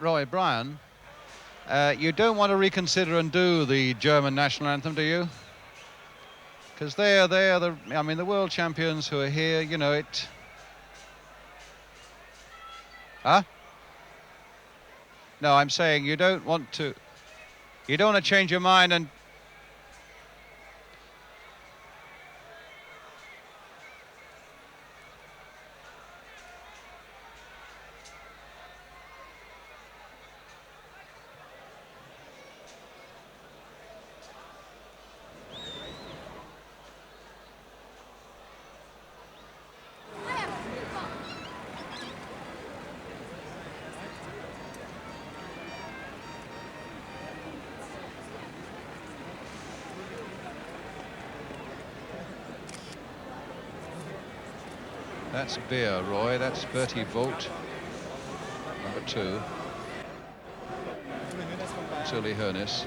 Roy, Brian, you don't want to reconsider and do the German national anthem, do you? Because they're the, I mean, the world champions who are here, you know it. Huh? No, I'm saying you don't want to change your mind and... That's Beer, Roy. That's Bertie Volt, number 2. It's Uli Hoeneß.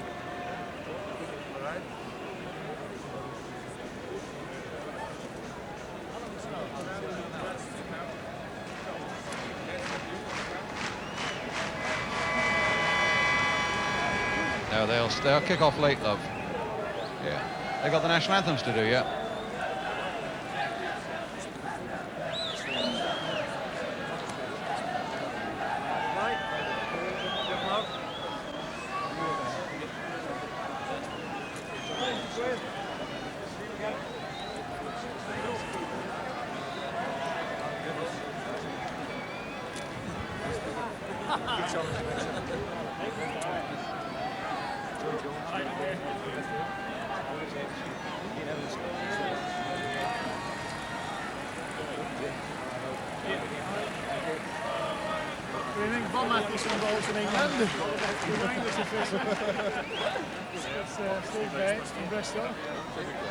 No, they'll kick off late, love. Yeah, they got the national anthems to do, yeah.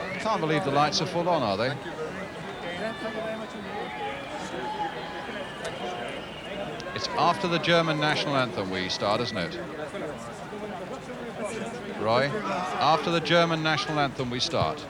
I can't believe the lights are full on, are they? It's after the German national anthem we start, isn't it? Roy, after the German national anthem we start.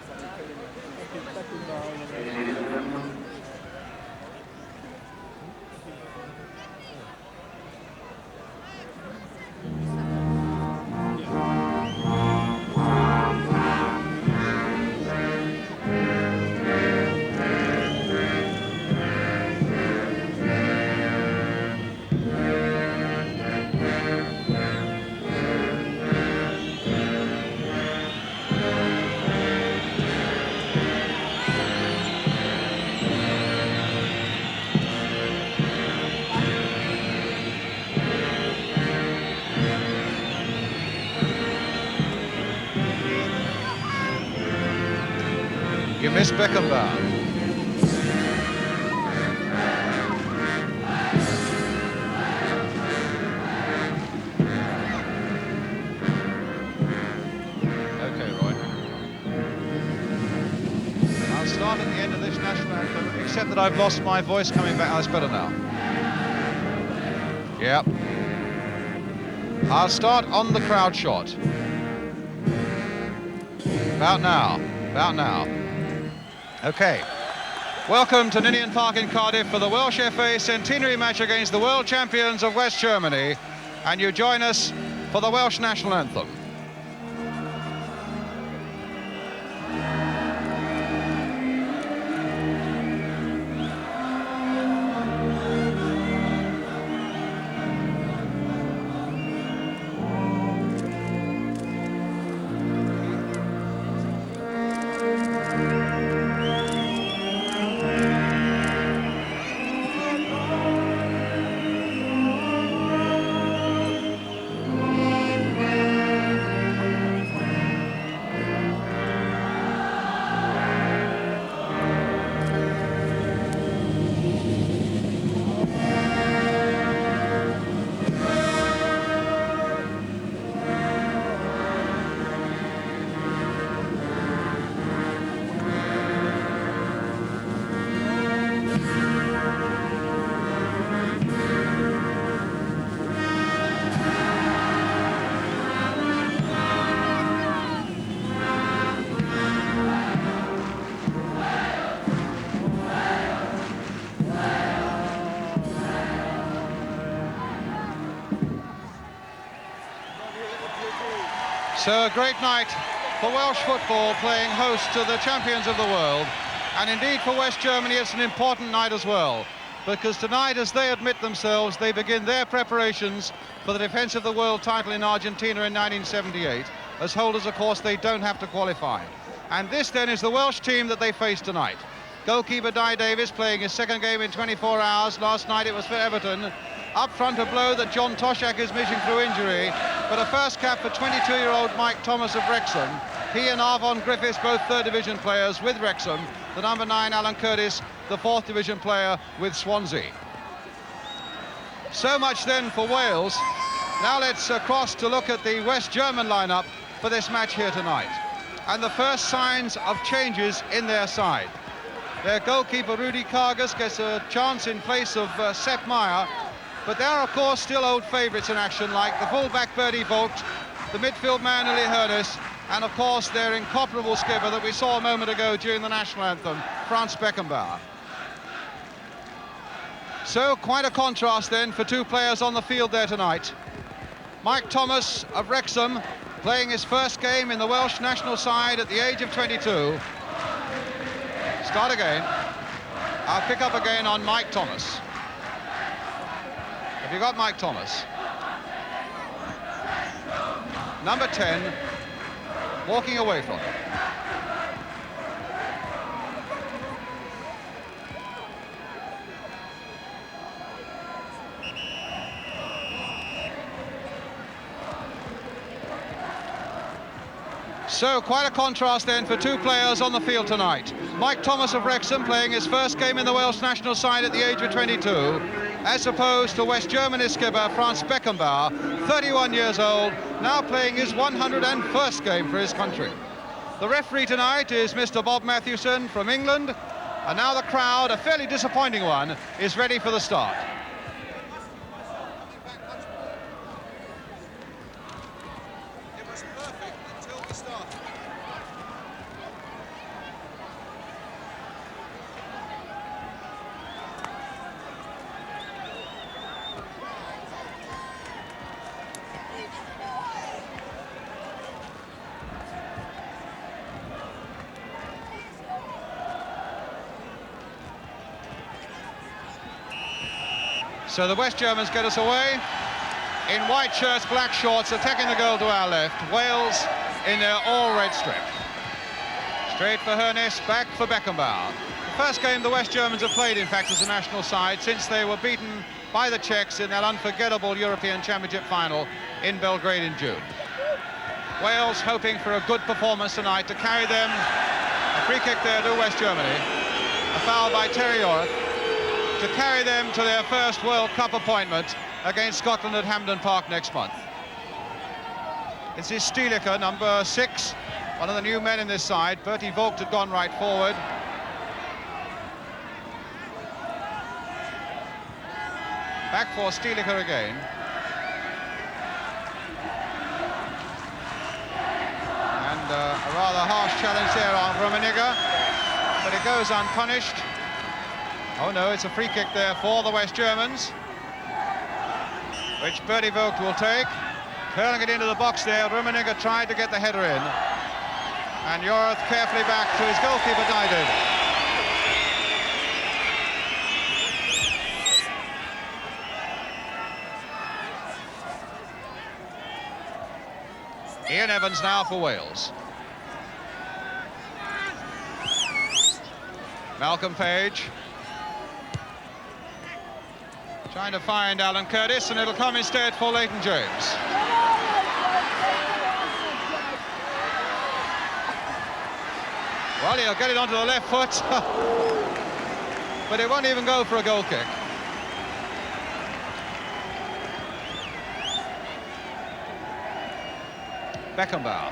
You missed Beckenbauer. Okay, Roy. I'll start at the end of this national anthem, except that I've lost my voice coming back. Oh, it's better now. Yep. I'll start on the crowd shot. About now. About now. Okay. Welcome to Ninian Park in Cardiff for the Welsh FA centenary match against the world champions of West Germany. And you join us for the Welsh national anthem. So a great night for Welsh football, playing host to the champions of the world. And indeed for West Germany it's an important night as well, because tonight, as they admit themselves, they begin their preparations for the defence of the world title in Argentina in 1978. As holders, of course, they don't have to qualify. And this then is the Welsh team that they face tonight. Goalkeeper Dai Davies playing his second game in 24 hours. Last night it was for Everton. Up front, a blow that John Toshack is missing through injury, but a first cap for 22-year-old Mike Thomas of Wrexham. He and Arvon Griffiths, both third division players with Wrexham. The number 9, Alan Curtis, the fourth division player with Swansea. So much then for Wales. Now let's cross to look at the West German lineup for this match here tonight. And the first signs of changes in their side. Their goalkeeper Rudi Kargas gets a chance in place of Sepp Maier. But there are, of course, still old favourites in action, like the full-back Bertie Vogt, the midfield man Uli Hoeneß, and, of course, their incomparable skipper that we saw a moment ago during the national anthem, Franz Beckenbauer. So, quite a contrast, then, for two players on the field there tonight. Mike Thomas of Wrexham, playing his first game in the Welsh national side at the age of 22. Start again. I'll pick up again on Mike Thomas. Have you got Mike Thomas? Number 10, walking away from him. So quite a contrast then for two players on the field tonight. Mike Thomas of Wrexham playing his first game in the Welsh national side at the age of 22, as opposed to West Germany skipper Franz Beckenbauer, 31 years old, now playing his 101st game for his country. The referee tonight is Mr. Bob Matthewson from England, and now the crowd, a fairly disappointing one, is ready for the start. So the West Germans get us away in white shirts, black shorts, attacking the goal to our left. Wales in their all-red strip. Straight for Hoeneß, back for Beckenbauer. The first game the West Germans have played, in fact, as a national side since they were beaten by the Czechs in that unforgettable European Championship final in Belgrade in June. Wales hoping for a good performance tonight to carry them. A free kick there to West Germany. A foul by Terry Orth to carry them to their first World Cup appointment against Scotland at Hampden Park next month. This is Stilicher, number 6, one of the new men in this side. Bertie Vogt had gone right forward. Back for Stilicher again. And a rather harsh challenge there on Rummenigge, but it goes unpunished. Oh no, it's a free kick there for the West Germans, which Bertie Vogt will take. Curling it into the box there, Rummenigge tried to get the header in. And Jorth carefully back to his goalkeeper, Dai Davies. Ian Evans now for Wales. Malcolm Page. Trying to find Alan Curtis, and it'll come instead for Leighton James. Well, he'll get it onto the left foot, but it won't even go for a goal kick. Beckenbauer.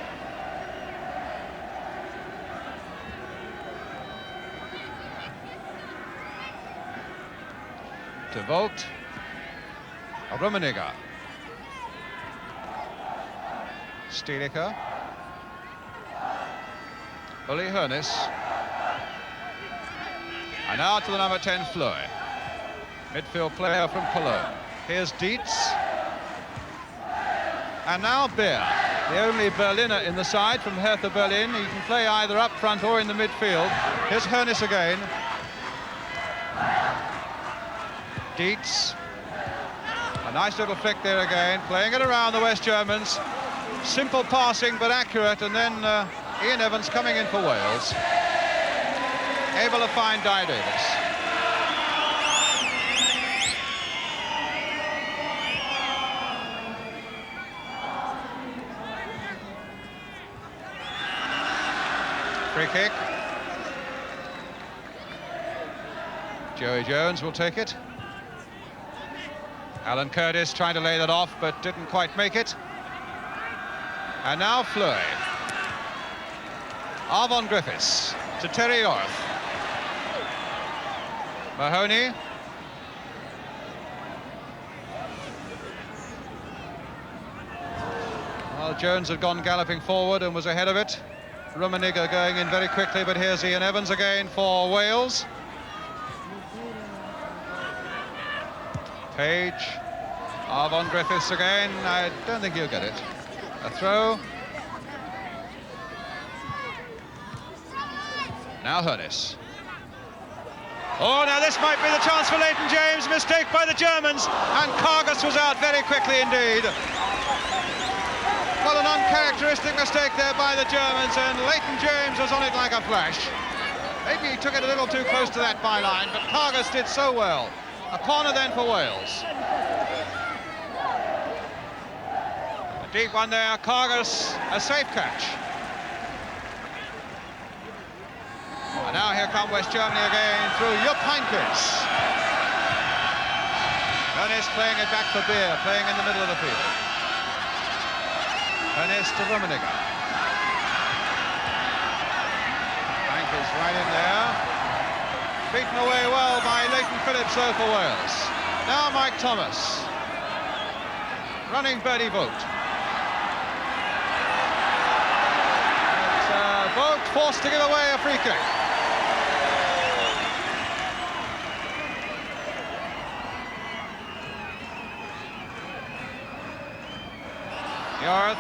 To Vogt. Rummenigge. Stilicher. Uli Hoeneß. And now to the number 10, Fleur. Midfield player from Cologne. Here's Dietz. And now Beer. the only Berliner in the side from Hertha Berlin. He can play either up front or in the midfield. Here's Hoeneß again. Dietz. A nice little flick there again, playing it around the West Germans. Simple passing, but accurate, and then Ian Evans coming in for Wales. Able to find Dai Davis. Free kick. Joey Jones will take it. Alan Curtis trying to lay that off, but didn't quite make it. And now Fleury. Arvon Griffiths to Terry Orth. Mahoney. Well, Jones had gone galloping forward and was ahead of it. Rummenigge going in very quickly, but here's Ian Evans again for Wales. Page. Arvon Griffiths again. I don't think he'll get it. A throw. Now Hoeneß. Oh, now this might be the chance for Leighton James. Mistake by the Germans, and Kargas was out very quickly indeed. Well, an uncharacteristic mistake there by the Germans, and Leighton James was on it like a flash. Maybe he took it a little too close to that byline, but Kargas did so well. A corner then for Wales. A deep one there, Kargas, a safe catch. And now here come West Germany again through Jupp Heynckes. Hoeneß playing it back for Beer, playing in the middle of the field. Hoeneß to Rummenigge. Heynckes right in there. Beaten away well by Leighton Phillips though for Wales. Now Mike Thomas. Running Bertie Vogt. Vogt forced to give away a free kick. Yarth.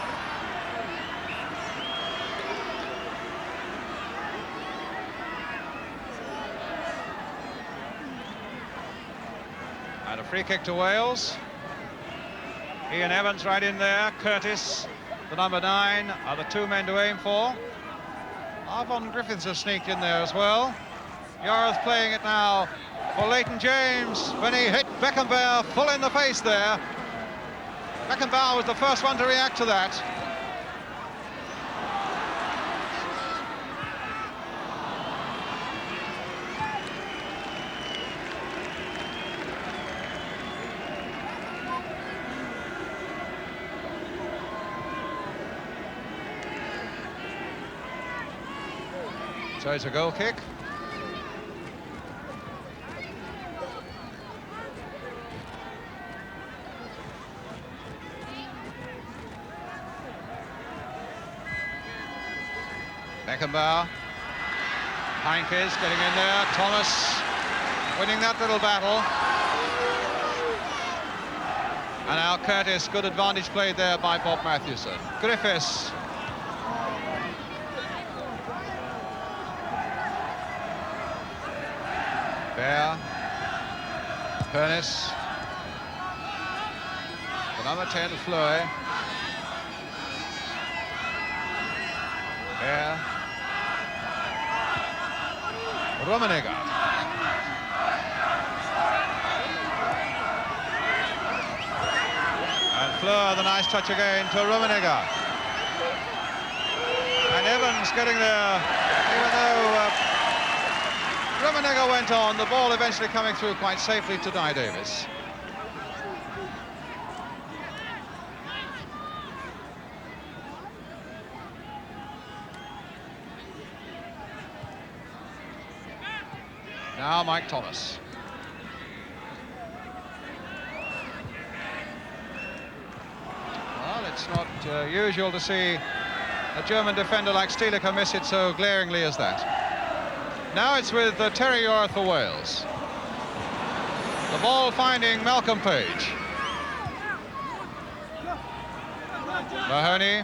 And a free kick to Wales. Ian Evans right in there. Curtis, the number 9, are the two men to aim for. Arvon Griffiths has sneaked in there as well. Yarth playing it now for Leighton James when he hit Beckenbauer full in the face there. Beckenbauer was the first one to react to that. So it's a goal kick. Beckenbauer. Heynckes getting in there. Thomas winning that little battle. And now Curtis, good advantage played there by Bob Matthewson. Griffiths. Bear. Hoeneß. The number 10, Fleury. Bear. Rummenigge. And Fleur, the nice touch again to Rummenigge. And Evans getting there, even though Rummenigge went on, the ball eventually coming through quite safely to Dai Davis. Now Mike Thomas. Well, it's not usual to see a German defender like Stielicke miss it so glaringly as that. Now it's with Terry Orth for Wales. The ball finding Malcolm Page. Mahoney.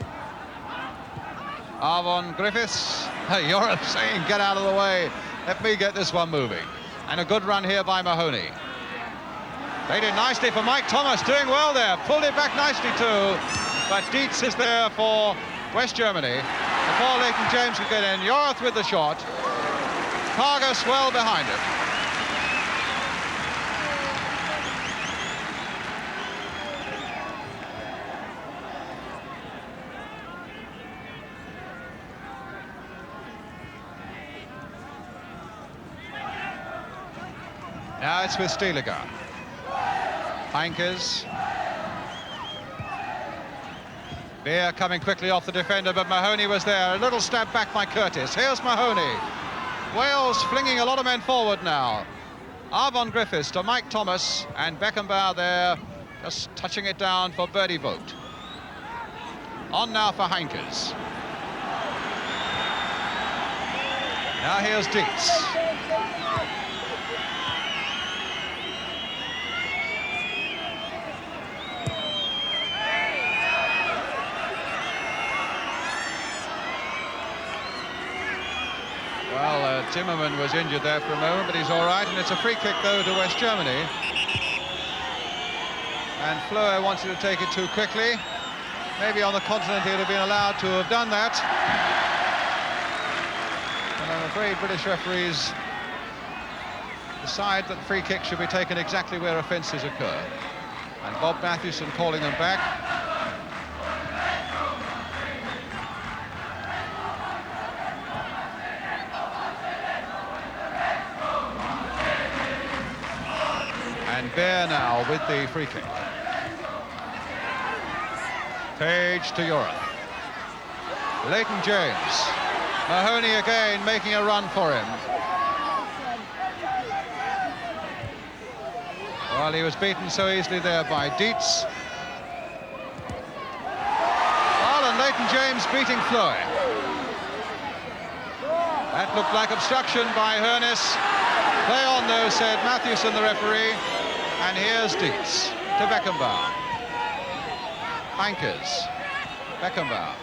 Arvon Griffiths. Europe saying, get out of the way. Let me get this one moving. And a good run here by Mahoney. Played it nicely for Mike Thomas, doing well there. Pulled it back nicely too. But Dietz is there for West Germany. Before Leighton James could get in, Yorath with the shot. Kargas well behind it. Now it's with Stiliger. Heinkes. Beer coming quickly off the defender, but Mahoney was there. A little stab back by Curtis. Here's Mahoney. Wales flinging a lot of men forward now. Arvon Griffiths to Mike Thomas, and Beckenbauer there, just touching it down for Birdie Vogt. On now for Heinkes. Now here's Dietz. Well, Zimmerman was injured there for a moment, but he's all right, and it's a free kick, though, to West Germany. And Fleur wanted to take it too quickly. Maybe on the continent he'd have been allowed to have done that. And I'm afraid British referees decide that free kicks should be taken exactly where offences occur. And Bob Mathewson calling them back. And Bear now with the free kick. Page to Yorath. Leighton James. Mahoney again making a run for him. Well, he was beaten so easily there by Dietz. Well, and Leighton James beating Fleur. That looked like obstruction by Hoeneß. Play on, though, said Mathewson, the referee. And here's Dietz to Beckenbauer. Heinkes. Beckenbauer.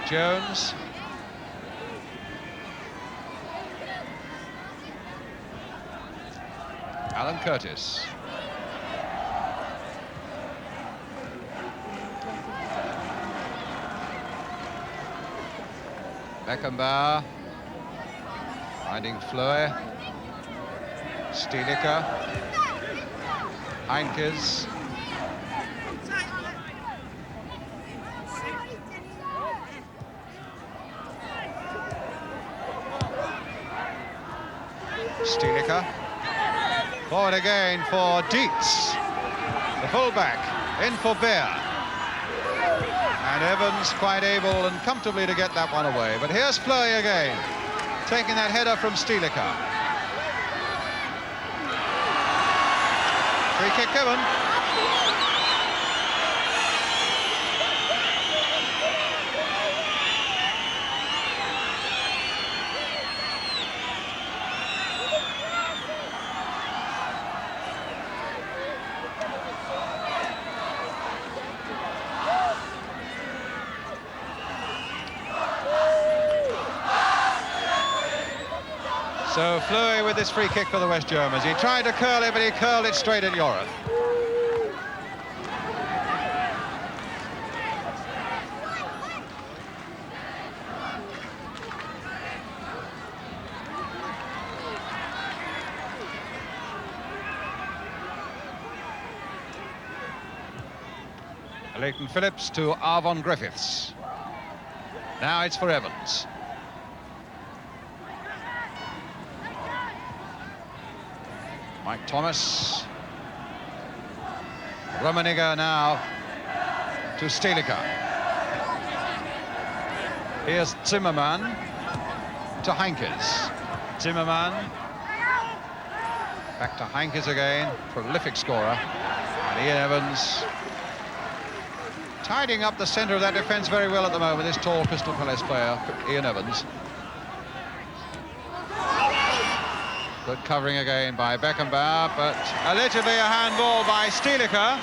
Jones. Alan Curtis. Beckenbauer. Finding Fleur. Stiliger. Heinkes. Stiliger. Forward again for Dietz. The fullback in for Bear. And Evans quite able and comfortably to get that one away. But here's Fleury again, taking that header from Stiliger. Free kick given. So Fleury with this free kick for the West Germans. He tried to curl it, but he curled it straight at Yorath. Leighton Phillips to Arvon Griffiths. Now it's for Evans. Mike Thomas. Rummenigge now to Stiliger. Here's Zimmerman to Heinkes. Zimmerman. Back to Heinkes again. Prolific scorer. And Ian Evans tidying up the centre of that defence very well at the moment, this tall Crystal Palace player, Ian Evans. Good covering again by Beckenbauer, but allegedly a handball by Stilicher,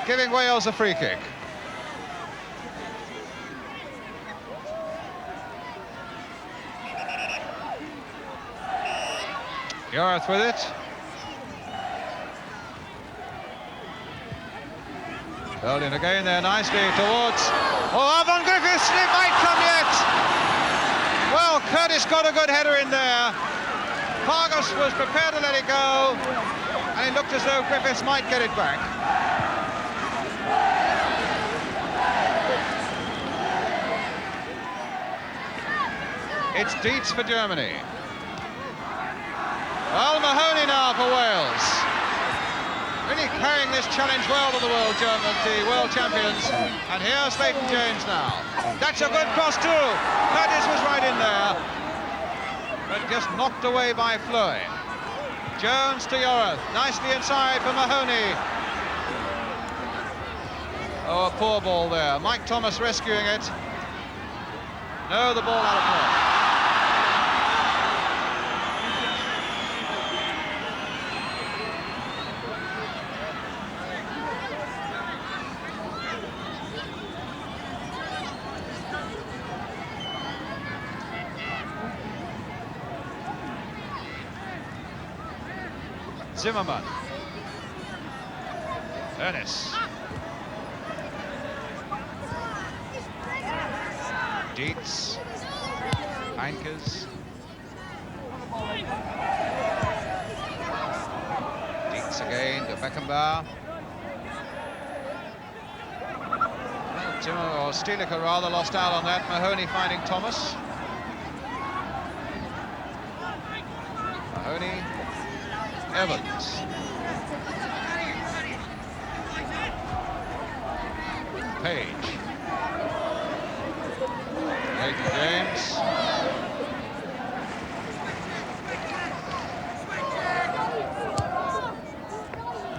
giving Wales a free kick. Yorath with it. Held in again there nicely towards... Oh, Arfon Griffiths, it might come yet! Well, Curtis got a good header in there. Fargus was prepared to let it go, and it looked as though Griffiths might get it back. It's Dietz for Germany. Well, Mahoney now for Wales. Really carrying this challenge well to the world champions. And here's Leighton James now. That's a good cross too. Curtis was right in there, but just knocked away by Fleury. Jones to Yorath, nicely inside for Mahoney. Oh, a poor ball there. Mike Thomas rescuing it. No, the ball out of play. Zimmerman. Ernest. Dietz. Heinkes. Dietz again to Beckenbauer. Well, Zimmer, or Stilicher rather, lost out on that. Mahoney finding Thomas. Mahoney. Evans. Page. Leighton James.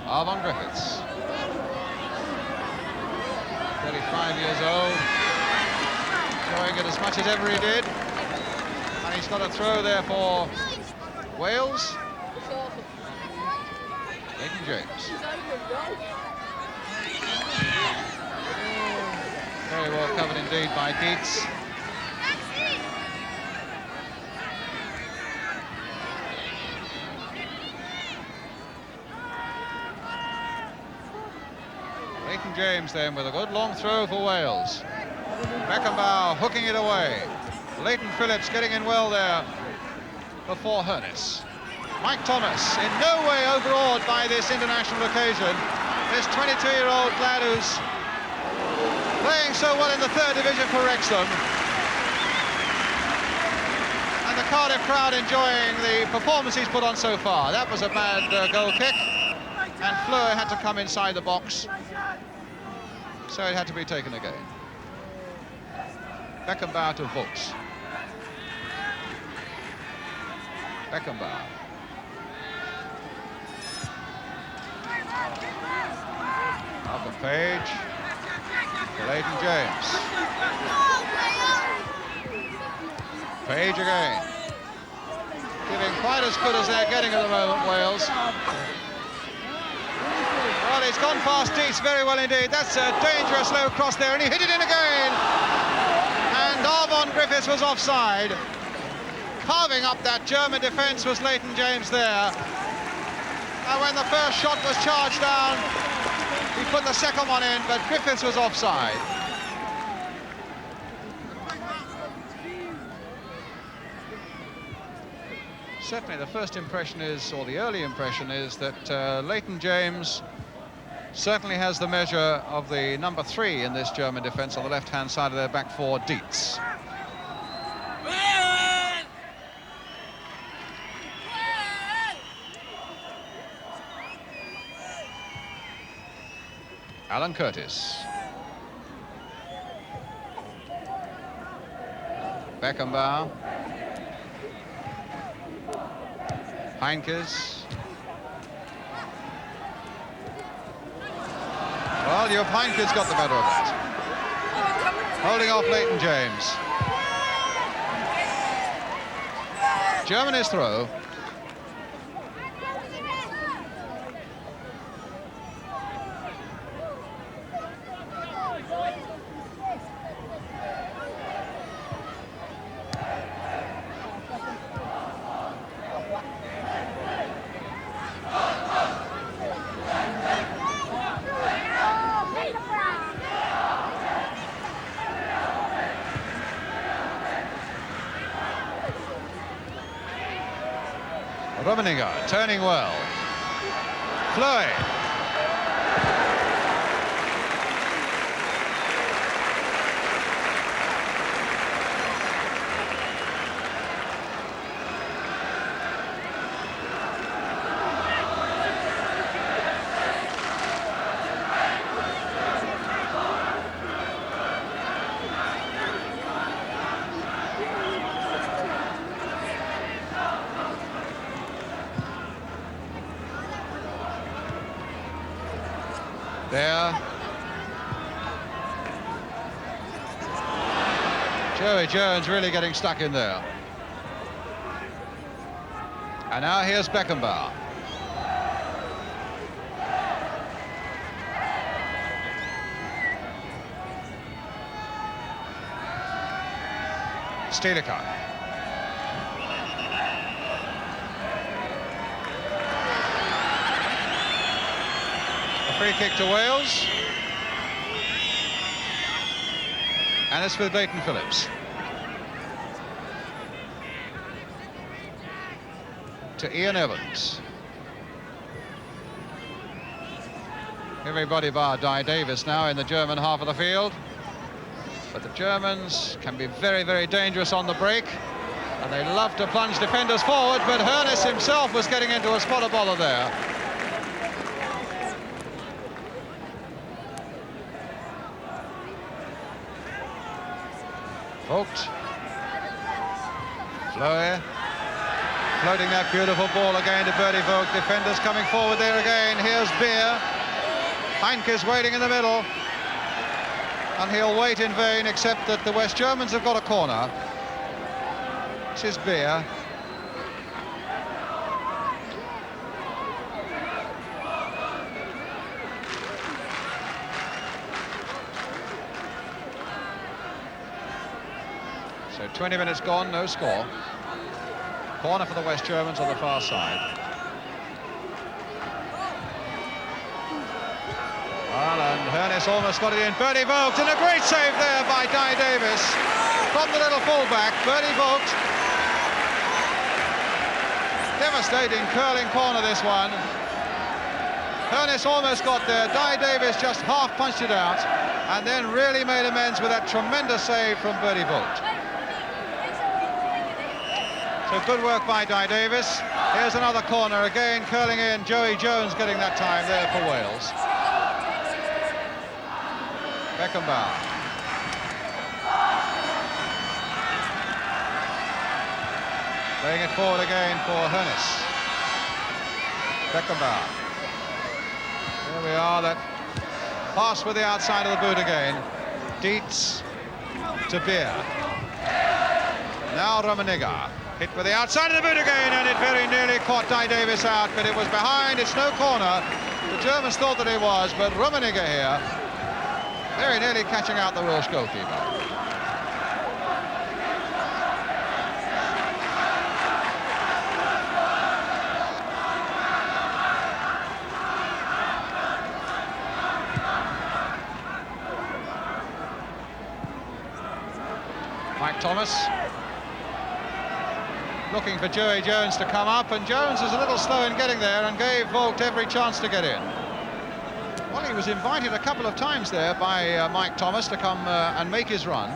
Arfon Griffiths. 35 years old. Enjoying it as much as ever he did. And he's got a throw there for Wales. Leighton James. Very well covered indeed by Dietz. Leighton James then with a good long throw for Wales. Beckenbauer hooking it away. Leighton Phillips getting in well there before Hurnis. Mike Thomas in no way overawed by this international occasion. This 22-year-old lad who's playing so well in the third division for Wrexham. And the Cardiff crowd enjoying the performance he's put on so far. That was a bad goal kick. And Fleur had to come inside the box. So it had to be taken again. Beckenbauer to Volks. Beckenbauer. Malcolm Page. Leighton James. Page again. Giving quite as good as they're getting at the moment, Wales. Well, he's gone past Dietz very well indeed. That's a dangerous low cross there, and he hit it in again. And Arfon Griffiths was offside. Carving up that German defence was Leighton James there. And when the first shot was charged down, he put the second one in, but Griffiths was offside. Certainly the first impression is, or the early impression is, that Leighton James certainly has the measure of the number 3 in this German defence on the left-hand side of their back four, Dietz. Alan Curtis. Beckenbauer. Heinkes. Well, Jupp Heynckes got the better of that. Holding off Leighton James. Germany's throw. Rummenigge turning well. Fleury. There. Joey Jones really getting stuck in there. And now here's Beckenbauer. Stilicho. Free kick to Wales. And it's with Leighton Phillips. To Ian Evans. Everybody bar Dye Davis now in the German half of the field. But the Germans can be very, very dangerous on the break. And they love to plunge defenders forward, but Hoeneß himself was getting into a spot of bother there. Vogt. Fleury. Floating that beautiful ball again to Bertie Vogt. Defenders coming forward there again. Here's Beer. Heinkes waiting in the middle. And he'll wait in vain, except that the West Germans have got a corner. This is Beer. So 20 minutes gone, no score. Corner for the West Germans on the far side. Well, and Hoeneß almost got it in. Bertie Vogt, and a great save there by Dye Davis from the little fullback. Bertie Vogt. Devastating curling corner, this one. Hoeneß almost got there. Dye Davis just half punched it out and then really made amends with that tremendous save from Bertie Vogt. So good work by Dye Davis. Here's another corner again, curling in. Joey Jones getting that time there for Wales. Beckenbauer. Playing it forward again for Hoeneß. Beckenbauer. There we are, that pass with the outside of the boot again. Dietz to Beer. Now Rummenigge. Hit with the outside of the boot again, and it very nearly caught Dye Davis out, but it was behind. It's no corner. The Germans thought that it was, but Rummenigge here very nearly catching out the Welsh goalkeeper. Mike Thomas looking for Joey Jones to come up, and Jones is a little slow in getting there and gave Vogt every chance to get in. Well, he was invited a couple of times there by Mike Thomas to come and make his run.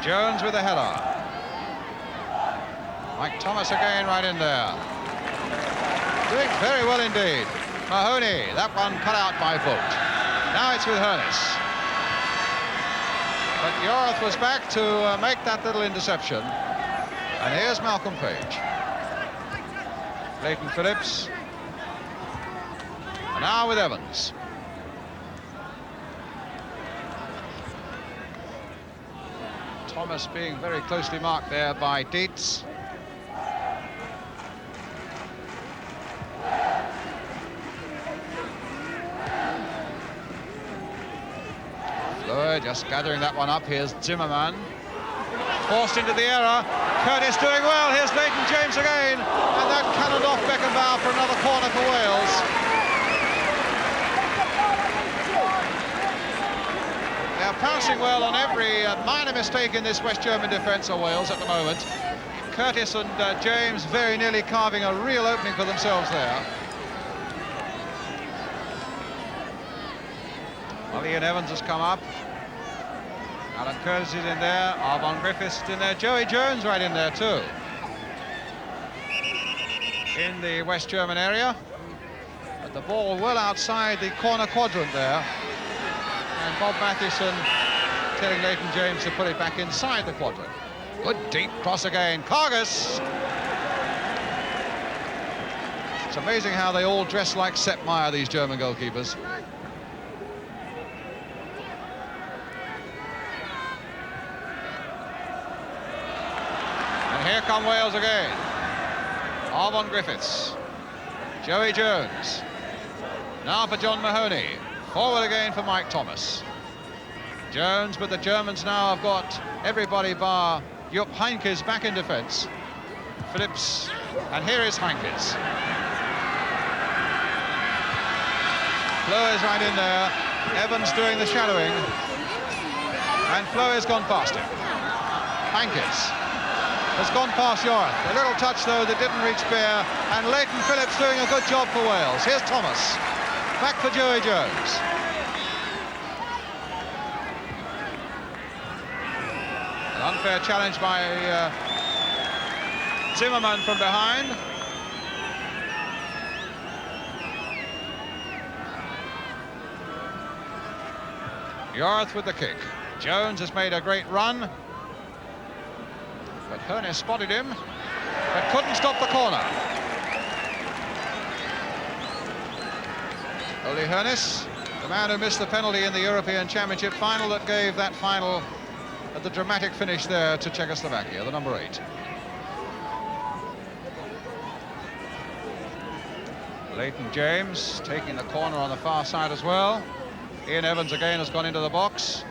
Jones with a header. Mike Thomas again right in there. Doing very well indeed. Mahoney, that one cut out by Vogt. Now it's with Hoeneß. But Yorath was back to make that little interception. And here's Malcolm Page. Leighton Phillips. And now with Evans. Thomas being very closely marked there by Dietz. Fleur just gathering that one up. Here's Zimmermann. Forced into the error. Curtis doing well. Here's Leighton James again. And that cannoned off Beckenbauer for another corner for Wales. They're pouncing well on every minor mistake in this West German defence of Wales at the moment. Curtis and James very nearly carving a real opening for themselves there. Well, Ian Evans has come up. Alan Curtis is in there. Arbon Griffiths is in there. Joey Jones right in there too. In the West German area. But the ball well outside the corner quadrant there. And Bob Mathieson telling Leighton James to put it back inside the quadrant. Good deep cross again. Kargas. It's amazing how they all dress like Sepp Maier, these German goalkeepers. And here come Wales again. Arbon Griffiths. Joey Jones. Now for John Mahoney. Forward again for Mike Thomas. Jones, but the Germans now have got everybody bar Jupp Heynckes back in defence. Phillips, and here is Heynckes. Fleur is right in there. Evans doing the shadowing. And Fleur has gone past him. Heynckes has gone past Jorath. A little touch, though, that didn't reach Bear. And Leighton Phillips doing a good job for Wales. Here's Thomas. Back for Joey Jones. An unfair challenge by Zimmermann from behind. Jorath with the kick. Jones has made a great run. But Hoeneß spotted him, but couldn't stop the corner. Uli Hoeneß, the man who missed the penalty in the European Championship final that gave that final the dramatic finish there to Czechoslovakia, the number 8. Leighton James taking the corner on the far side as well. Ian Evans again has gone into the box.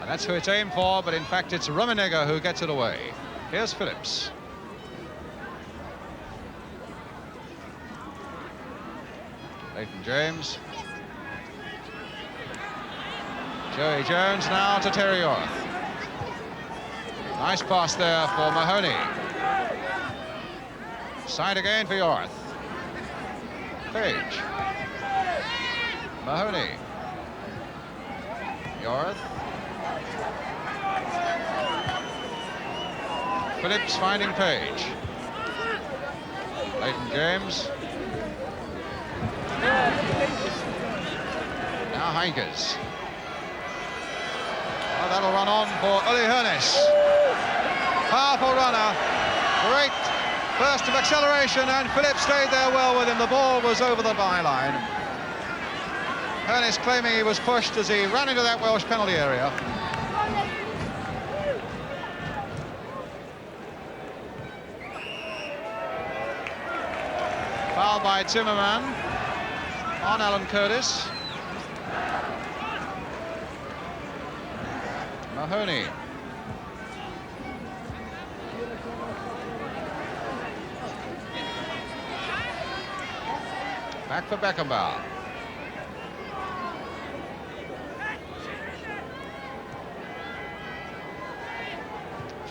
And that's who it's aimed for, but in fact it's Rummenigge who gets it away. Here's Phillips. Leighton James. Joey Jones now to Terry Jorath. Nice pass there for Mahoney. Side again for Jorath. Page. Mahoney. Jorath. Phillips finding Page. Leighton James. Now Heynckes. Oh, that'll run on for Uli Hoeneß. Powerful runner. Great burst of acceleration, and Phillips stayed there well with him. The ball was over the byline. Hoeneß claiming he was pushed as he ran into that Welsh penalty area. Foul by Zimmermann on Alan Curtis. Mahoney. Back for Beckenbauer.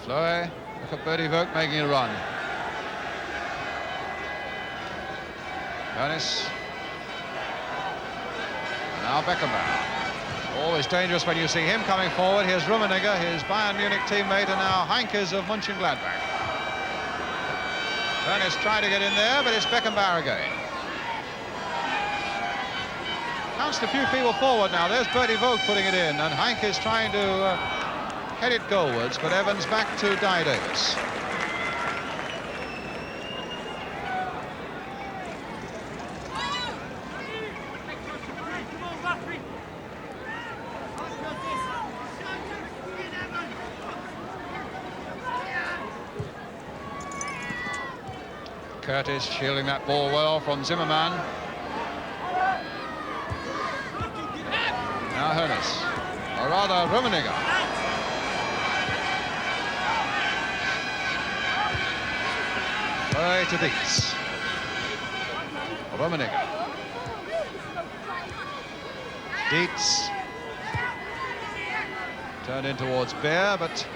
Fleur, look at Bertie Vogt making a run. Hoeneß. Now Beckenbauer. Always dangerous when you see him coming forward. Here's Rummenigge, his Bayern Munich teammate, and now Heynckes of Mönchengladbach. Hoeneß trying to get in there, but it's Beckenbauer again. Bounced a few people forward now. There's Bertie Vogt putting it in, and Heynckes trying to head it goalwards, but Evans back to Dai Davis. Curtis shielding that ball well from Zimmerman. Now Hoeneß, or rather Rummenigge. Play to Dietz. Rummenigge. Dietz. Turned in towards Beer, but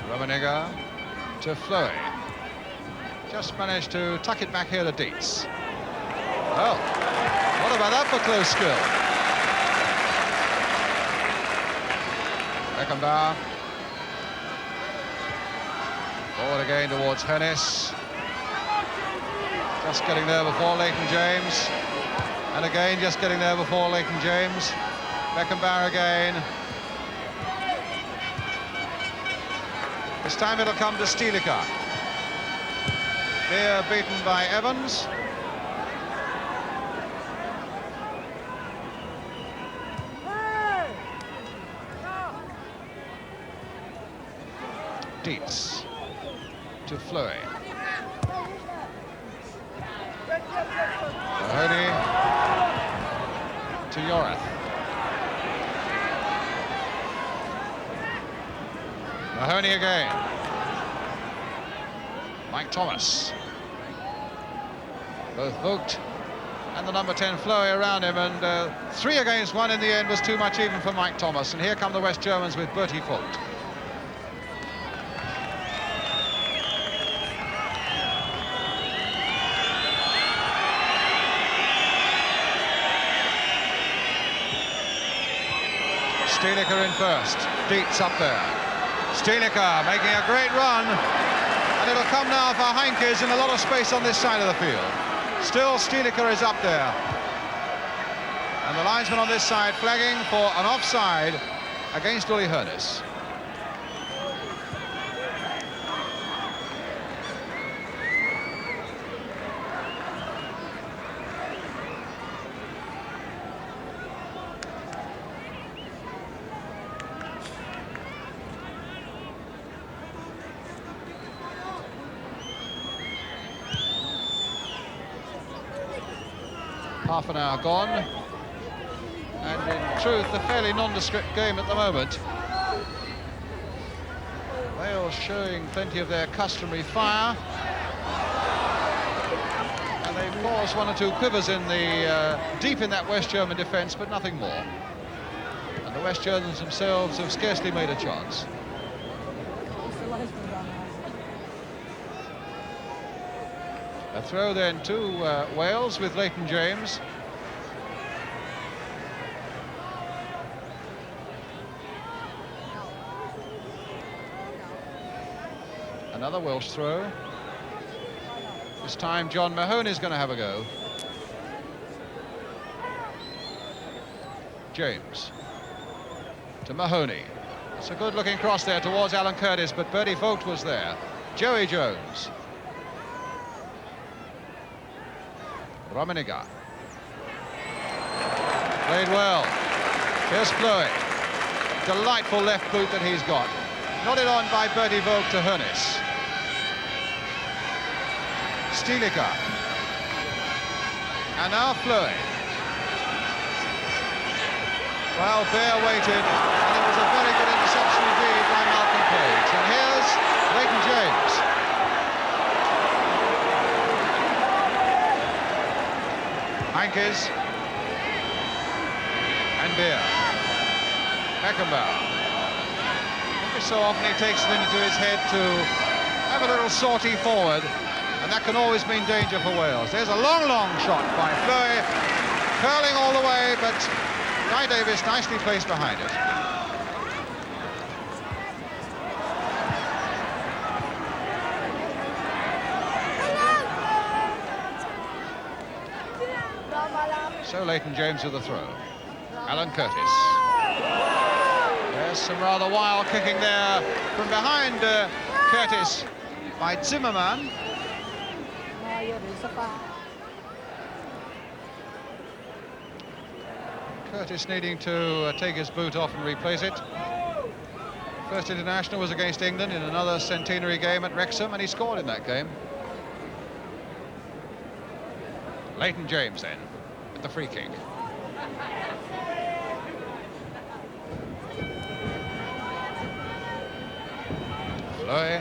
Rummenigge to Fleury. Just managed to tuck it back here to Dietz. Well, what about that for close skill? Beckenbauer. Forward again towards Hoeneß. Just getting there before Leighton James. And again, just getting there before Leighton James. Beckenbauer again. This time it'll come to Stilica. Beer beaten by Evans. Dietz to Fleury. Mahoney to Yorath. Mahoney again. Mike Thomas. Both Vogt and the number 10 Fleury around him, and 3 against 1 in the end was too much even for Mike Thomas. And here come the West Germans with Bertie Vogt. Stilica in first. Dietz up there. Stilica making a great run, and it'll come now for Heinkes in a lot of space on this side of the field. Still Stilica is up there, and the linesman on this side flagging for an offside against Uli Hoeneß. Half an hour gone, and in truth a fairly nondescript game at the moment. Wales showing plenty of their customary fire, and they've caused 1 or 2 quivers in the deep in that West German defence, but nothing more. And the West Germans themselves have scarcely made a chance. A throw then to Wales with Leighton James. Another Welsh throw. This time John Mahoney is going to have a go. James to Mahoney. It's a good looking cross there towards Alan Curtis, but Bertie Vogt was there. Joey Jones. Rummenigge. Played well. Here's Fleury. Delightful left boot that he's got. Nodded on by Bertie Vogt to Hoeneß. Stilica. And now Fleury. Well, Beer waited, and it was a very good interception indeed by Malcolm Page. And here's Leighton James. Heinkes and Beer. Beckenbauer. Every so often he takes it into his head to have a little sortie forward, and that can always mean danger for Wales. There's a long, long shot by Fleury, curling all the way, but Guy Davis nicely placed behind it. So Leighton James with the throw. Alan Curtis. There's some rather wild kicking there from behind Curtis by Zimmerman. Curtis needing to take his boot off and replace it. First international was against England in another centenary game at Wrexham, and he scored in that game. Leighton James then, with the free kick. Fleury.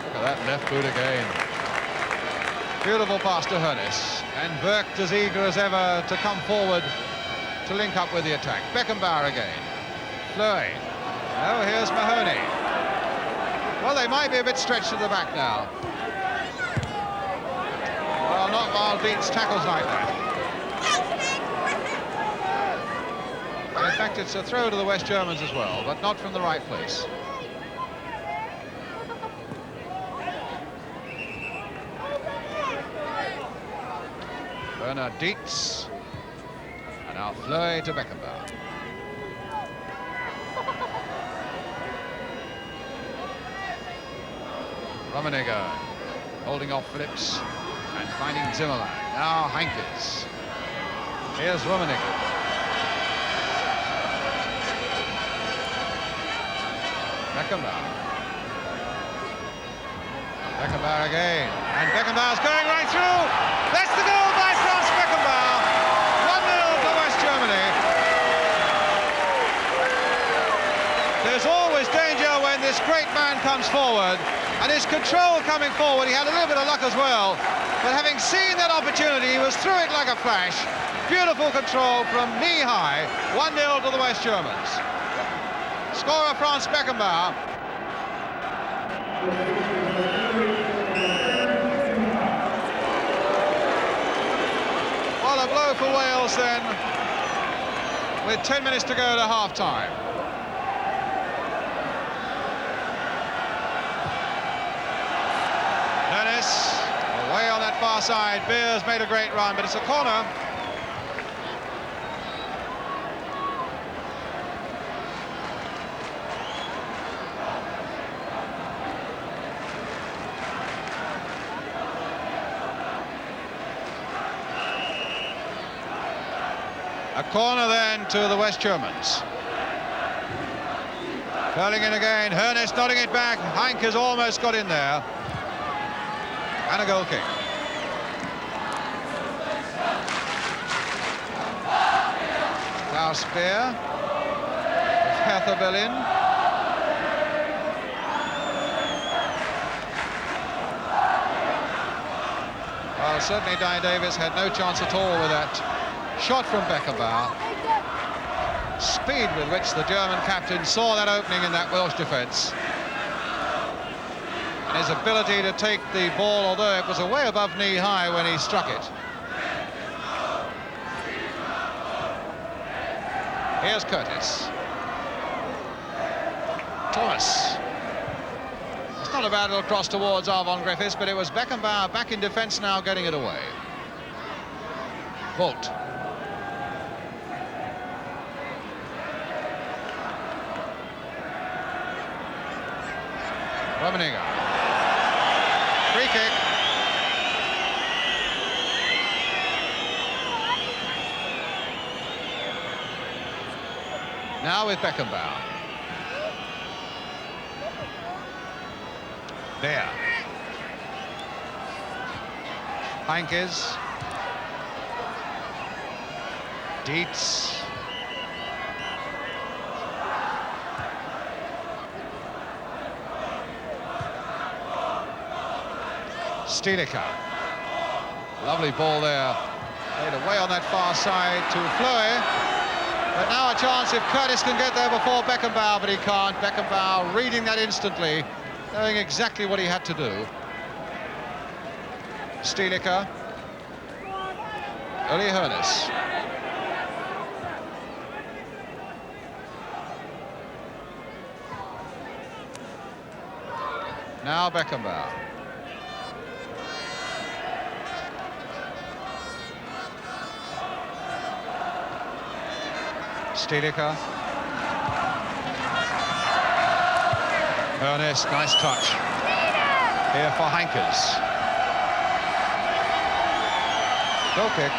Look at that left boot again. Beautiful pass to Hoeneß. And Burke as eager as ever to come forward to link up with the attack. Beckenbauer again. Fleury. Oh, here's Mahoney. Well, they might be a bit stretched at the back now. Well, not while Dietz tackles like that. And in fact, it's a throw to the West Germans as well, but not from the right place. Bernard Dietz. And now Fleury to Beckenbauer. Rummenigge holding off Phillips and finding Zimmermann. Now Heynckes. Here's Rummenigge. Beckenbauer. Beckenbauer again. And Beckenbauer's going right through. That's the goal by Franz Beckenbauer. 1-0 for West Germany. There's always danger when this great man comes forward. And his control coming forward, he had a little bit of luck as well. But having seen that opportunity, he was through it like a flash. Beautiful control from knee high. 1-0 to the West Germans. Scorer Franz Beckenbauer. Well, a blow for Wales then, with 10 minutes to go to half-time. Away on that far side. Beers made a great run, but it's a corner. A corner then to the West Germans. Curling in again. Hoeneß nodding it back. Heynckes almost got in there. And a goal kick. Klaus Speer. Hertha Berlin. Well, certainly Dai Davis had no chance at all with that shot from Beckenbauer. Speed with which the German captain saw that opening in that Welsh defence. His ability to take the ball, although it was away above knee high when he struck it. Here's Curtis. Thomas. It's not a bad little cross towards Arvon Griffiths, but it was Beckenbauer back in defence now, getting it away. Bolt. Rummenigge. Free kick. Now with Beckenbauer. There. Heynckes. Dietz. Stilicher. Lovely ball there. Played away on that far side to Fleury. But now a chance if Curtis can get there before Beckenbauer, but he can't. Beckenbauer reading that instantly, knowing exactly what he had to do. Stilicher. Uli Hoeneß. Now Beckenbauer. Stilicher. Hoeneß, nice touch. Here for Heynckes. Goal kick.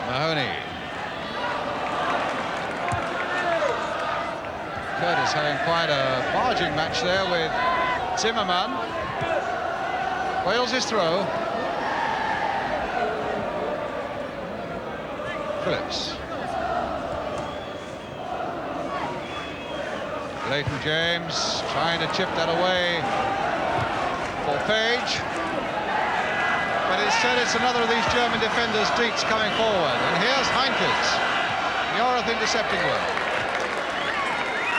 Mahoney. Curtis having quite a barging match there with Zimmerman. Wales' throw. Phillips. Leighton James trying to chip that away for Page. But instead it's another of these German defenders, Dietz, coming forward. And here's Heinkes. Yorath intercepting well.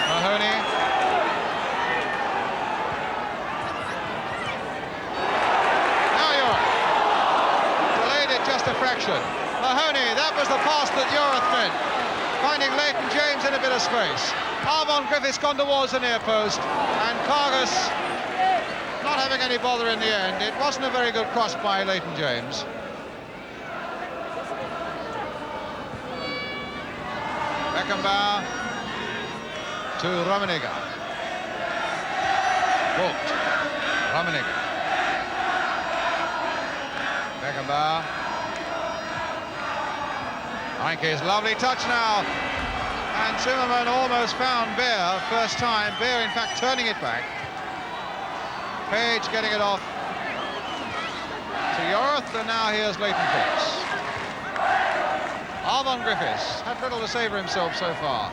Mahoney. Now Yorath. Delayed it just a fraction. Mahoney, that was the pass that Yorath meant. Finding Leighton James in a bit of space. Arvon Griffiths gone towards the near post, and Kargas not having any bother in the end. It wasn't a very good cross by Leighton James. Beckenbauer to Rummenigge. Vogt. Rummenigge. Beckenbauer. Heinkes, lovely touch now. And Zimmerman almost found Bear first time. Bear, in fact, turning it back. Page getting it off to Yorath, and now here's Leighton Phillips. Arvon Griffiths had little to say for himself so far.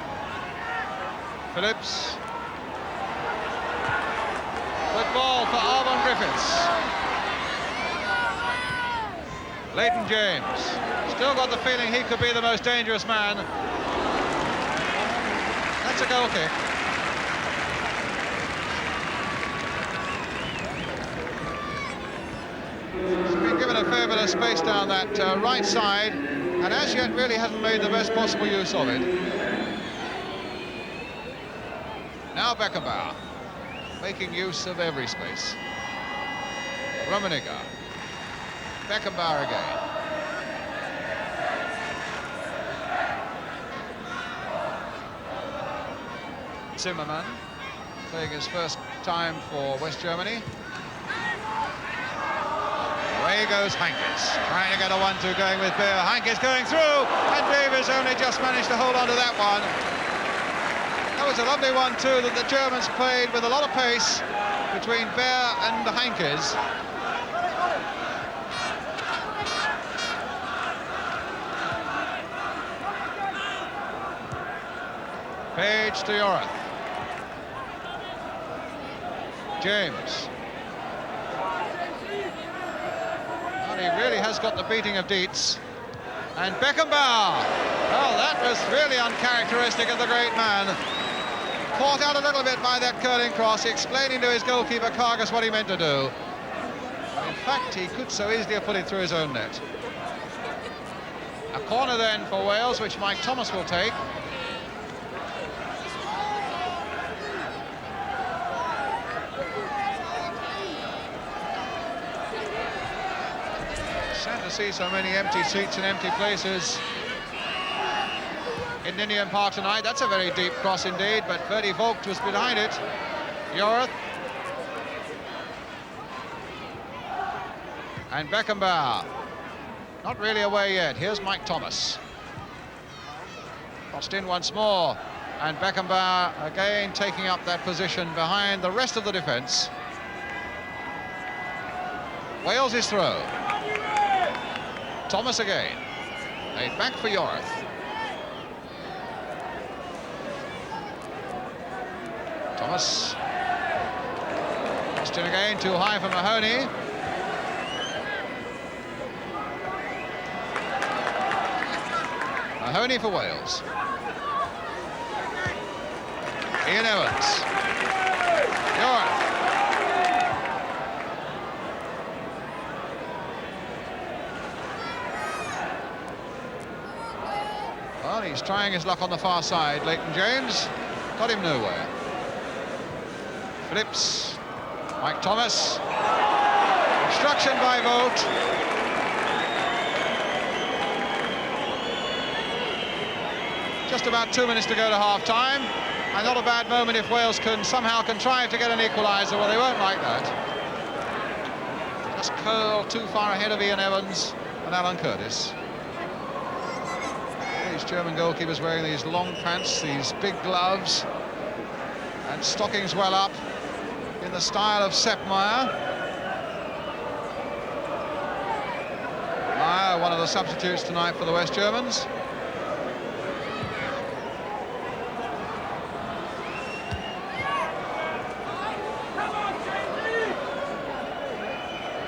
Phillips. Good ball for Arvon Griffiths. Leighton James. Still got the feeling he could be the most dangerous man. That's a goal kick. He's been given a fair bit of space down that right side, and as yet really hasn't made the best possible use of it. Now Beckenbauer, making use of every space. Rummenigge. Beckenbauer again. Zimmerman, playing his first time for West Germany. Away goes Heinkes, trying to get a 1-2 going with Bear. Heinkes going through, and Davies only just managed to hold on to that one. That was a lovely 1-2 that the Germans played with a lot of pace between Bear and Heinkes. Page to Yorath. James. Well, he really has got the beating of Dietz. And Beckenbauer. Well, that was really uncharacteristic of the great man. Caught out a little bit by that curling cross, explaining to his goalkeeper Kargas what he meant to do. In fact, he could so easily have put it through his own net. A corner then for Wales, which Mike Thomas will take. Sad to see so many empty seats and empty places in Ninian Park tonight. That's a very deep cross indeed, but Verdi Vogt was behind it. Yorath. And Beckenbauer. Not really away yet. Here's Mike Thomas. Crossed in once more. And Beckenbauer again taking up that position behind the rest of the defence. Wales' throw. Thomas again. Laid back for Yorath. Thomas. Crossed in again, too high for Mahoney. Mahoney for Wales. Ian Evans. Yorath. Well, he's trying his luck on the far side. Leighton James got him nowhere. Phillips. Mike Thomas. Obstruction by Vogt. Just about 2 minutes to go to half-time, and not a bad moment if Wales can somehow contrive to get an equaliser. Well, they won't like that. Just curled too far ahead of Ian Evans and Alan Curtis. These German goalkeepers wearing these long pants, these big gloves, and stockings well up in the style of Sepp Maier. Maier, one of the substitutes tonight for the West Germans.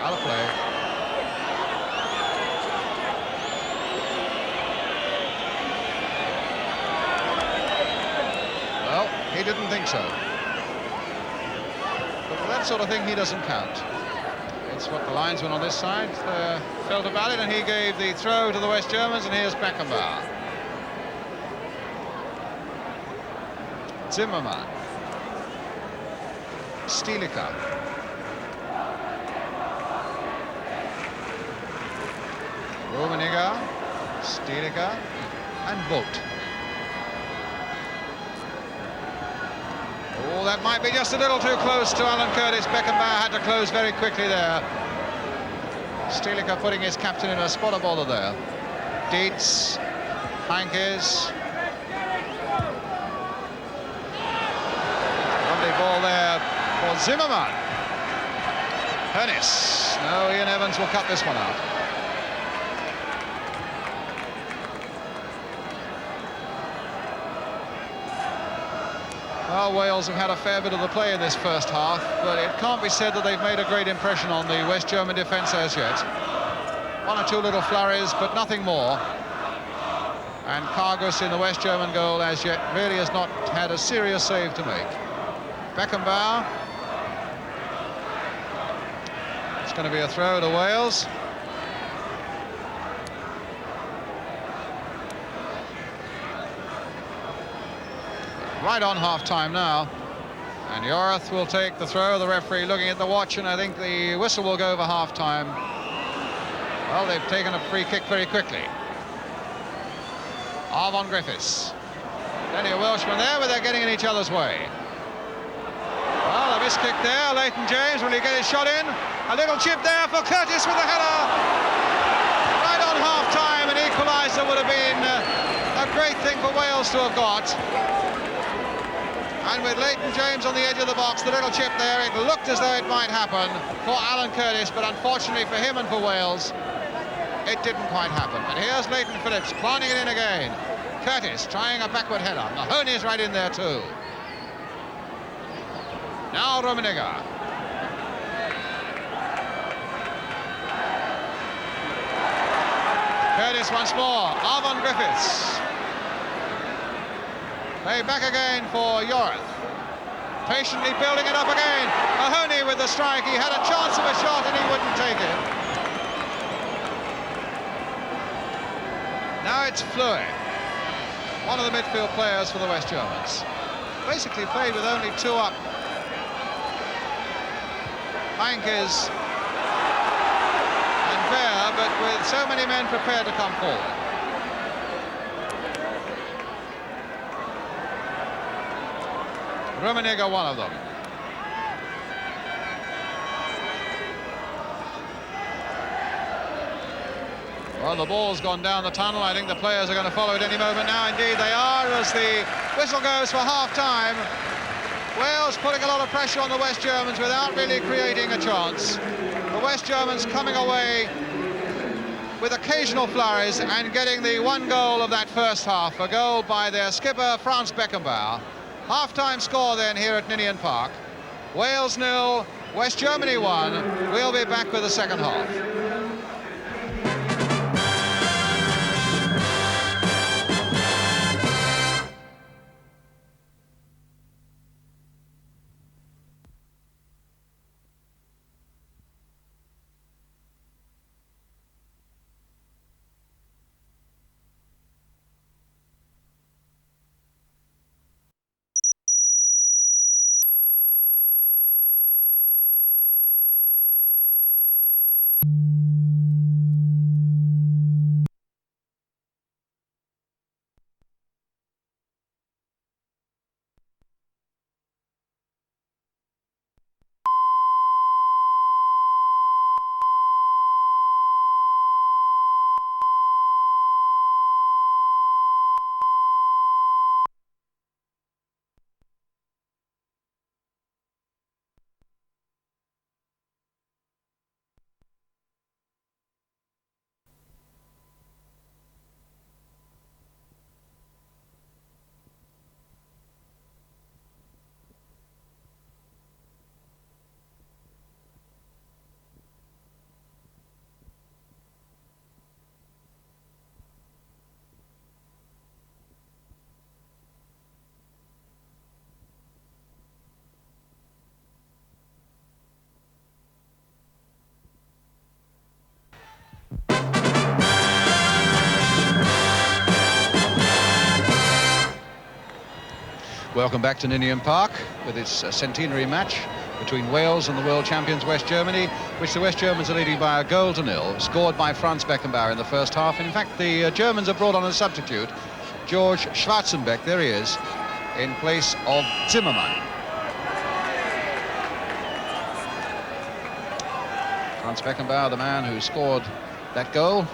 Out of play. Well, he didn't think so. But for that sort of thing, he doesn't count. It's what the linesman on this side felt about it, and he gave the throw to the West Germans, and here's Beckenbauer. Zimmermann. Stilica. Rummenigge, Stilica, and Vogt. Oh, that might be just a little too close to Alan Curtis. Beckenbauer had to close very quickly there. Stilica putting his captain in a spot of bother there. Dietz, Heinkes. Lovely ball there for Zimmermann. Hoeneß. No, Ian Evans will cut this one out. Well, Wales have had a fair bit of the play in this first half, but it can't be said that they've made a great impression on the West German defence as yet. One or two little flurries, but nothing more. And Kargus in the West German goal as yet really has not had a serious save to make. Beckenbauer. It's going to be a throw to Wales. Right on half-time now, and Joreth will take the throw. The referee looking at the watch, and I think the whistle will go over half-time. Well, they've taken a free kick very quickly. Arvon Griffiths. Plenty of Welshmen there, but they're getting in each other's way. Well, a missed kick there. Leighton James, will he get his shot in? A little chip there for Curtis with the header. Right on half-time, an equaliser would have been a great thing for Wales to have got. And with Leighton James on the edge of the box, the little chip there, it looked as though it might happen for Alan Curtis, but unfortunately for him and for Wales, it didn't quite happen. And here's Leighton Phillips planting it in again. Curtis trying a backward header. Mahoney's right in there too. Now Rummenigge. Curtis once more. Arvon Griffiths. Play back again for Joreth. Patiently building it up again. Mahoney with the strike. He had a chance of a shot and he wouldn't take it. Now it's Fleury, one of the midfield players for the West Germans. Basically played with only two up. Heinkes and Wehr, but with so many men prepared to come forward. Rummenigge, one of them. Well, the ball's gone down the tunnel. I think the players are going to follow it any moment now. Indeed, they are, as the whistle goes for half-time. Wales putting a lot of pressure on the West Germans without really creating a chance. The West Germans coming away with occasional flurries and getting the one goal of that first half, a goal by their skipper, Franz Beckenbauer. Half-time score then here at Ninian Park. Wales 0, West Germany 1. We'll be back with the second half. Welcome back to Ninian Park with its centenary match between Wales and the world champions West Germany, which the West Germans are leading by 1-0, scored by Franz Beckenbauer in the first half. In fact, the Germans have brought on a substitute, George Schwarzenbeck, there he is, in place of Zimmermann. Franz Beckenbauer, the man who scored that goal,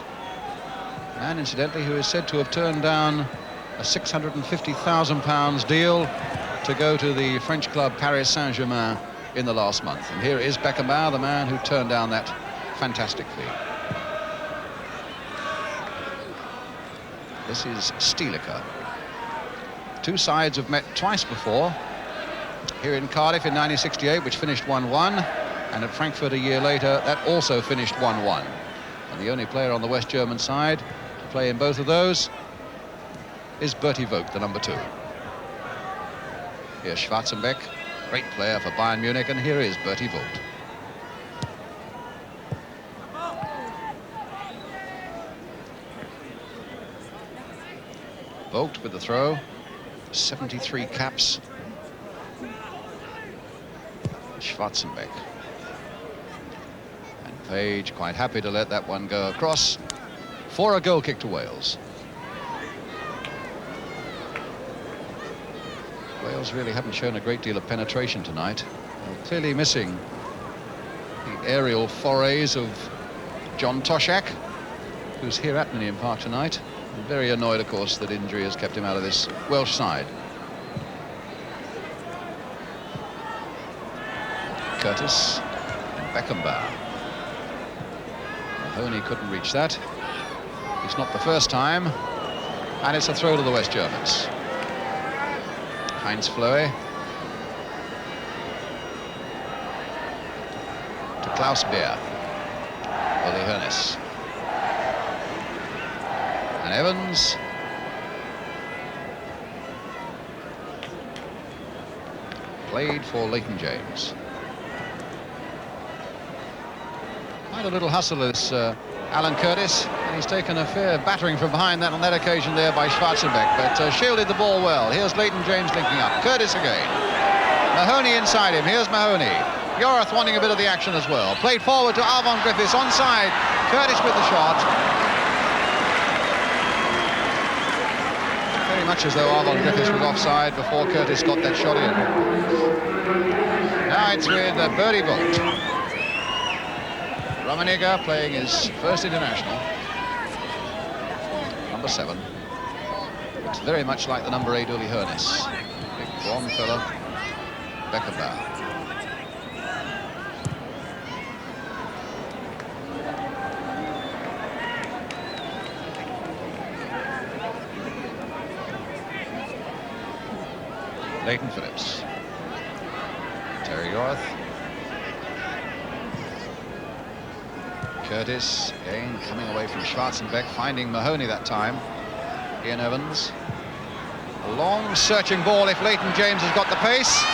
and incidentally who is said to have turned down a £650,000 deal to go to the French club Paris Saint-Germain in the last month. And here is Beckenbauer, the man who turned down that fantastic fee. This is Stilicher. Two sides have met twice before, here in Cardiff in 1968, which finished 1-1, and at Frankfurt a year later, that also finished 1-1. And the only player on the West German side to play in both of those is Bertie Vogt, the number 2. Here's Schwarzenbeck, great player for Bayern Munich, and here is Bertie Vogt. Vogt with the throw, 73 caps. Schwarzenbeck. And Page quite happy to let that one go across for a goal kick to Wales. Wales really haven't shown a great deal of penetration tonight. They're clearly missing the aerial forays of John Toshak, who's here at Ninian Park tonight. And very annoyed, of course, that injury has kept him out of this Welsh side. Curtis and Beckenbauer. Mahoney couldn't reach that. It's not the first time, and it's a throw to the West Germans. Heinz Flöhe to Klaus Beer. Uli Hoeneß. And Evans. Played for Leighton James. Quite a little hustle this Alan Curtis, and he's taken a fair battering from behind that on that occasion there by Schwarzenbeck, but shielded the ball well. Here's Leighton James linking up. Curtis again. Mahoney inside him. Here's Mahoney. Yorath wanting a bit of the action as well. Played forward to Arvon Griffiths onside. Curtis with the shot. Very much as though Arvon Griffiths was offside before Curtis got that shot in. Now it's with Bertie Vogt. Rummenigge playing his first international, number 7. It's very much like the number 8 Uli Hoeneß. Big blonde fella, Beckenbauer. Leighton Phillips. Terry Yorath. Curtis again coming away from Schwarzenbeck, finding Mahoney that time. Ian Evans. A long searching ball if Leighton James has got the pace,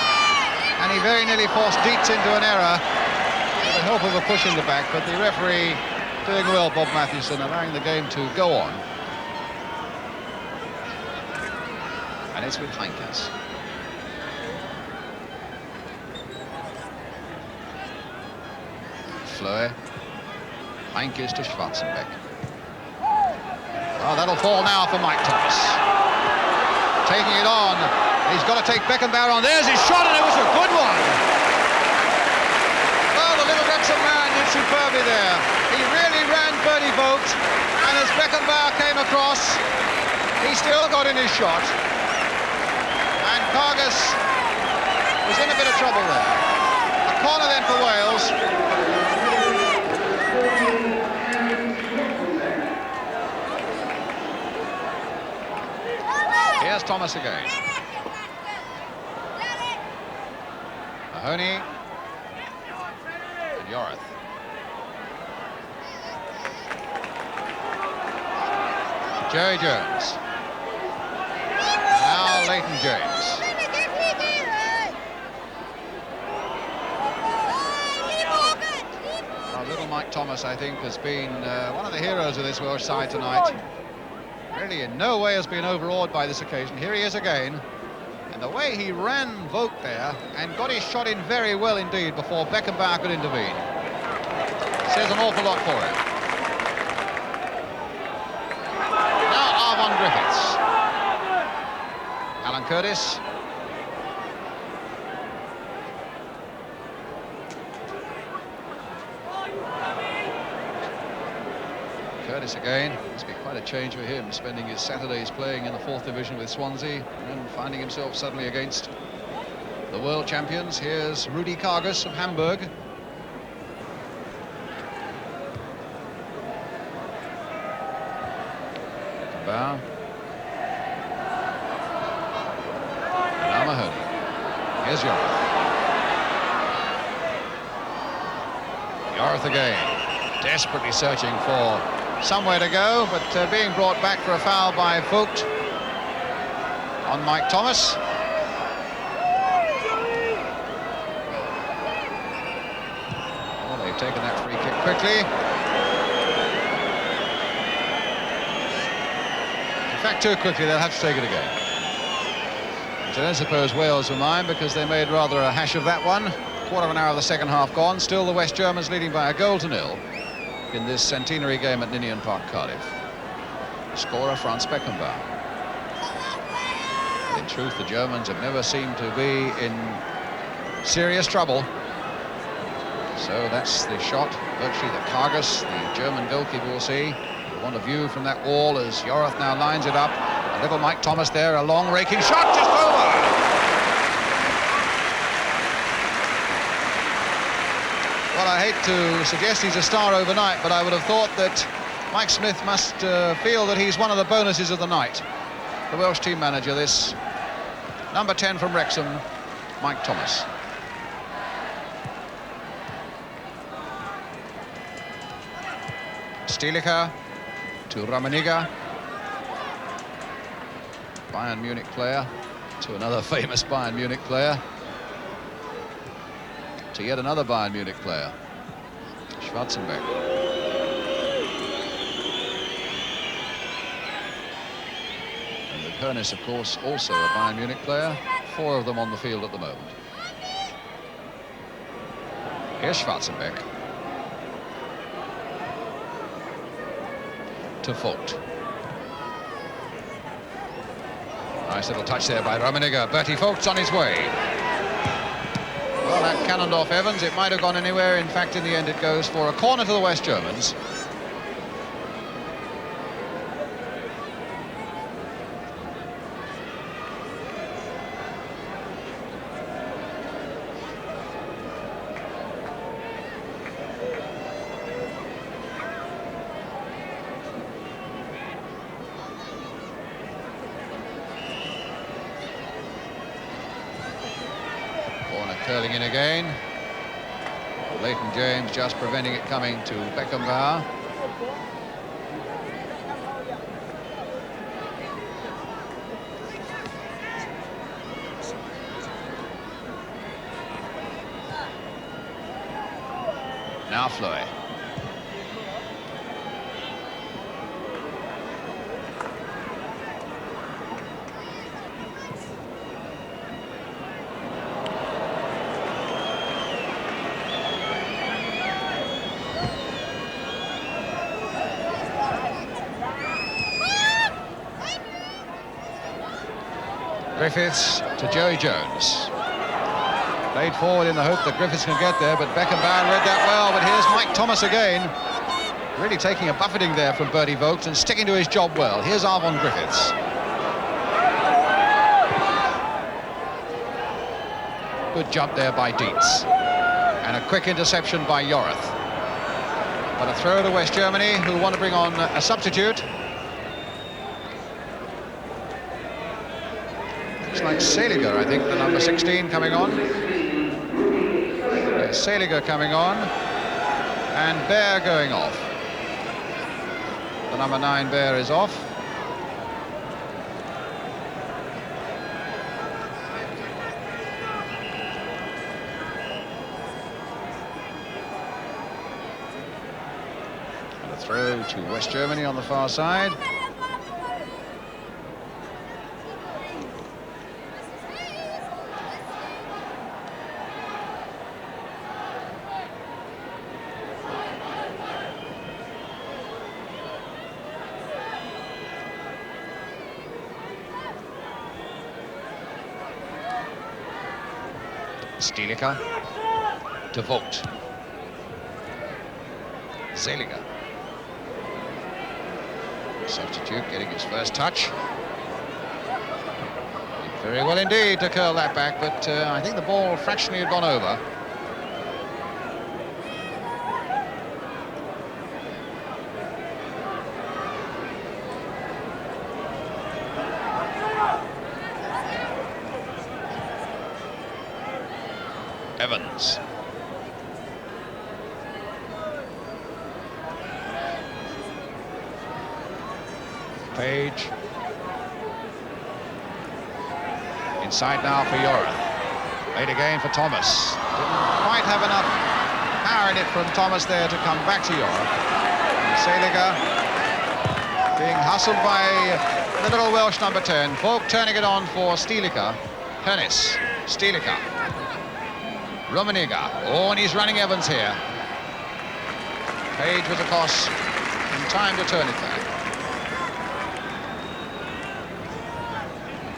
and he very nearly forced Dietz into an error with the help of a push in the back, but the referee doing well, Bob Mathewson, allowing the game to go on. And it's with Heinkes. Flöhe. Heinkes to Schwarzenbeck. Oh, that'll fall now for Mike Thomas. Taking it on. He's got to take Beckenbauer on. There's his shot, and it was a good one. Well, the little Wrexham man did superbly there. He really ran Bertie Vogt, and as Beckenbauer came across, he still got in his shot. And Kargas was in a bit of trouble there. A corner then for Wales. Here's Thomas again. Mahoney and Yorath. Jerry Jones. Now Leighton James. Little Mike Thomas, I think, has been one of the heroes of this Welsh side tonight. Really in no way has been overawed by this occasion. Here he is again. And the way he ran Vogt there and got his shot in very well indeed before Beckenbauer could intervene says an awful lot for him. Now Arvon Griffiths. Alan Curtis. Curtis again. It's been quite a change for him, spending his Saturdays playing in the 4th division with Swansea and finding himself suddenly against the world champions. Here's Rudi Kargus of Hamburg. Beckenbauer. Now Mahoney. Here's Yorath. Yorath again, desperately searching for somewhere to go, but being brought back for a foul by Vogt on Mike Thomas. Well, they've taken that free kick quickly. In fact, too quickly, they'll have to take it again. Which I don't suppose Wales will mind, because they made rather a hash of that one. Quarter of an hour of the second half gone. Still the West Germans leading by a goal to nil in this centenary game at Ninian Park, Cardiff. Scorer Franz Beckenbauer. In truth, the Germans have never seemed to be in serious trouble. So that's the shot, virtually the Kargus, the German goalkeeper, will see. We want a view from that wall as Yorath now lines it up. A little Mike Thomas there, a long raking shot, just over! Well, I hate to suggest he's a star overnight, but I would have thought that Mike Smith must feel that he's one of the bonuses of the night. The Welsh team manager, this number 10 from Wrexham, Mike Thomas. Stilicher to Rummenigge. Bayern Munich player to another famous Bayern Munich player. To yet another Bayern Munich player, Schwarzenbeck. And with Hoeneß, of course, also a Bayern Munich player. 4 of them on the field at the moment. Here's Schwarzenbeck. To Vogt. Nice little touch there by Rummenigge. Bertie Vogt's on his way. Well, that cannoned off Evans. It might have gone anywhere. In fact, in the end, it goes for a corner to the West Germans. Curling in again. Leighton James just preventing it coming to Beckenbauer. Now Fleury. Griffiths to Joey Jones. Played forward in the hope that Griffiths can get there, but Beckenbauer read that well. But here's Mike Thomas again. Really taking a buffeting there from Bertie Vogt and sticking to his job well. Here's Arvon Griffiths. Good jump there by Dietz. And a quick interception by Yorath. But a throw to West Germany, who want to bring on a substitute. Looks like Seliger, I think, the number 16 coming on. There's Seliger coming on. And Bear going off. The number 9 Bear is off. And a throw to West Germany on the far side. Stilica. De Vogt. Zeliger. Substitute getting his first touch. Did very well indeed to curl that back, but I think the ball fractionally had gone over. Evans. Page. Inside now for Yora. Late again for Thomas. Didn't quite have enough power in it from Thomas there to come back to Yora. Zeliger being hustled by the little Welsh number 10. Vogt turning it on for Stilica. Pernis. Stilica. Rummenigge. Oh, and he's running Evans here. Page was across in time to turn it back.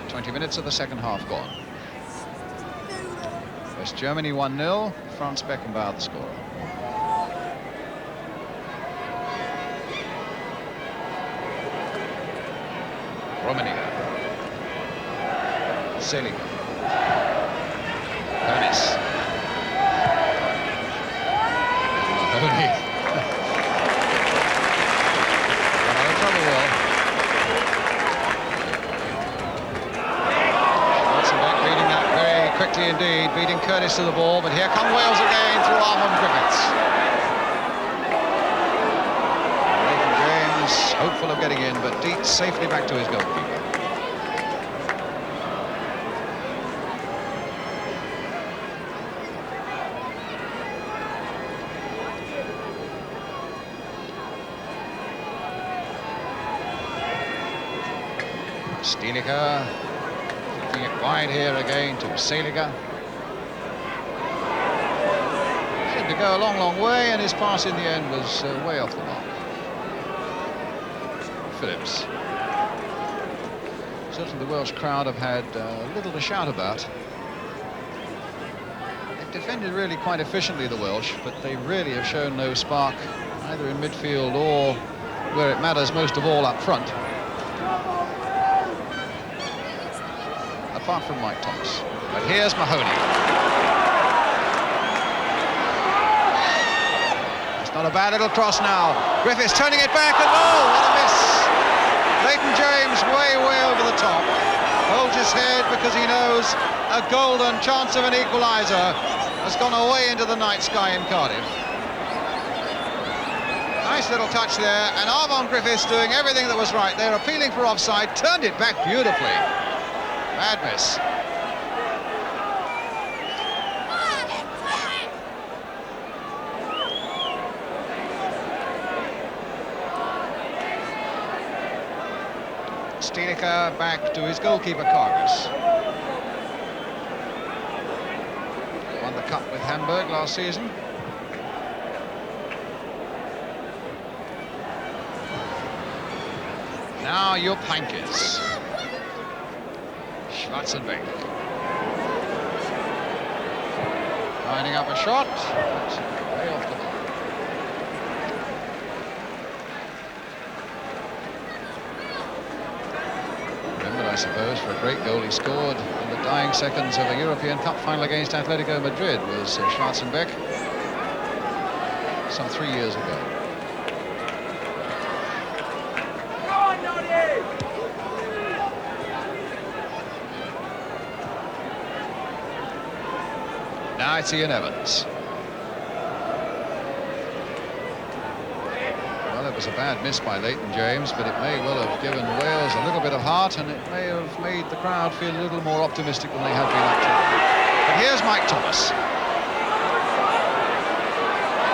20 minutes of the second half gone. West Germany 1-0. Franz Beckenbauer the scorer. Rummenigge. Zeliger. Pernis. Mahoney. Out of trouble, Will. Schwarzenbeck beating that very quickly indeed, beating Curtis to the ball, but here come Wales again through Armand Griffiths. Leighton James, hopeful of getting in, but Dietz safely back to his goalkeeper. Stilica flicking it wide here again to Zeliger. Seemed to go a long way, and his pass in the end was way off the mark. Phillips. Certainly the Welsh crowd have had little to shout about. They've defended really quite efficiently, the Welsh, but they really have shown no spark, either in midfield or, where it matters most of all, up front. Apart from Mike Thomas. But here's Mahoney. It's not a bad little cross now. Griffiths turning it back, and oh, what a miss! Leighton James way over the top. Holds his head because he knows a golden chance of an equaliser has gone away into the night sky in Cardiff. Nice little touch there, and Armand Griffiths doing everything that was right. They're appealing for offside, turned it back beautifully. Bad miss. Stilica back to his goalkeeper, Kargas. Won the cup with Hamburg last season. Now Jupp Heynckes. Schwarzenbeck. Lining up a shot, but way off the mark. Remembered, I suppose, for a great goal he scored in the dying seconds of a European Cup final against Atletico Madrid was Schwarzenbeck some 3 years ago. Now it's Ian Evans. Well, it was a bad miss by Leighton James, but it may well have given Wales a little bit of heart, and it may have made the crowd feel a little more optimistic than they have been up to. But here's Mike Thomas.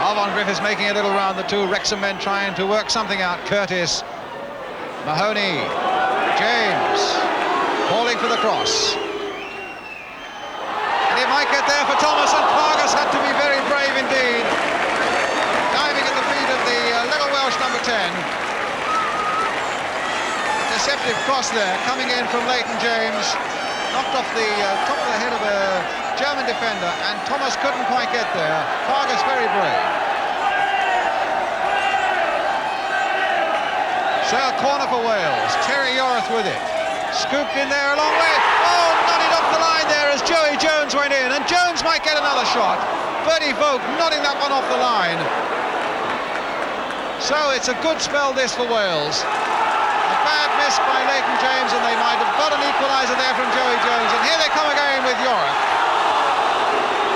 Armand Griffiths making a little round the two. Wrexham men trying to work something out. Curtis, Mahoney, James, calling for the cross. It might get there for Thomas, and Kargas had to be very brave indeed. Diving at the feet of the little Welsh number 10. Deceptive cross there, coming in from Leighton James. Knocked off the top of the head of a German defender, and Thomas couldn't quite get there. Fargus very brave. So a corner for Wales. Terry Yorath with it. Scooped in there a long way. Oh, nodded off the line there as Joey Jones went in, and Jones might get another shot. Bertie Vogt nodding that one off the line. So it's a good spell this for Wales. A bad miss by Leighton James, and they might have got an equaliser there from Joey Jones. And here they come again with Yorath.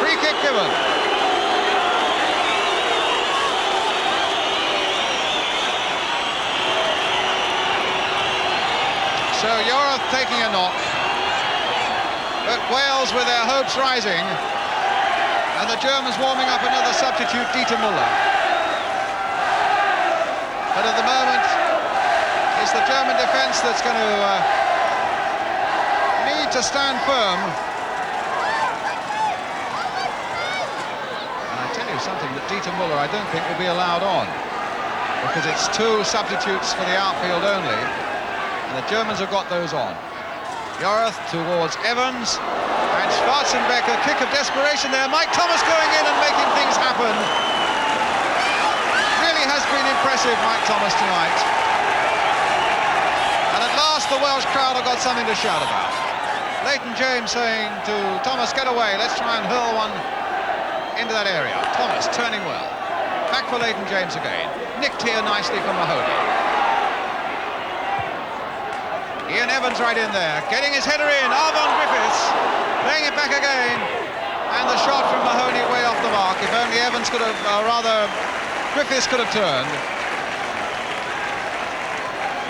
Free kick given. So Yorath taking a knock. But Wales with their hopes rising. And the Germans warming up another substitute, Dieter Müller. But at the moment, it's the German defence that's going to need to stand firm. And I tell you something, that Dieter Müller I don't think will be allowed on, because it's two substitutes for the outfield only, and the Germans have got those on. Yorath towards Evans, and Schwarzenbeck, a kick of desperation there. Mike Thomas going in and making things happen. Really has been impressive, Mike Thomas, tonight. And at last the Welsh crowd have got something to shout about. Leighton James saying to Thomas, get away, let's try and hurl one into that area. Thomas turning well. Back for Leighton James again. Nicked here nicely from Mahoney. Ian Evans right in there, getting his header in. Arvon Griffiths playing it back again. And the shot from Mahoney way off the mark. If only Evans could have, Griffiths could have turned.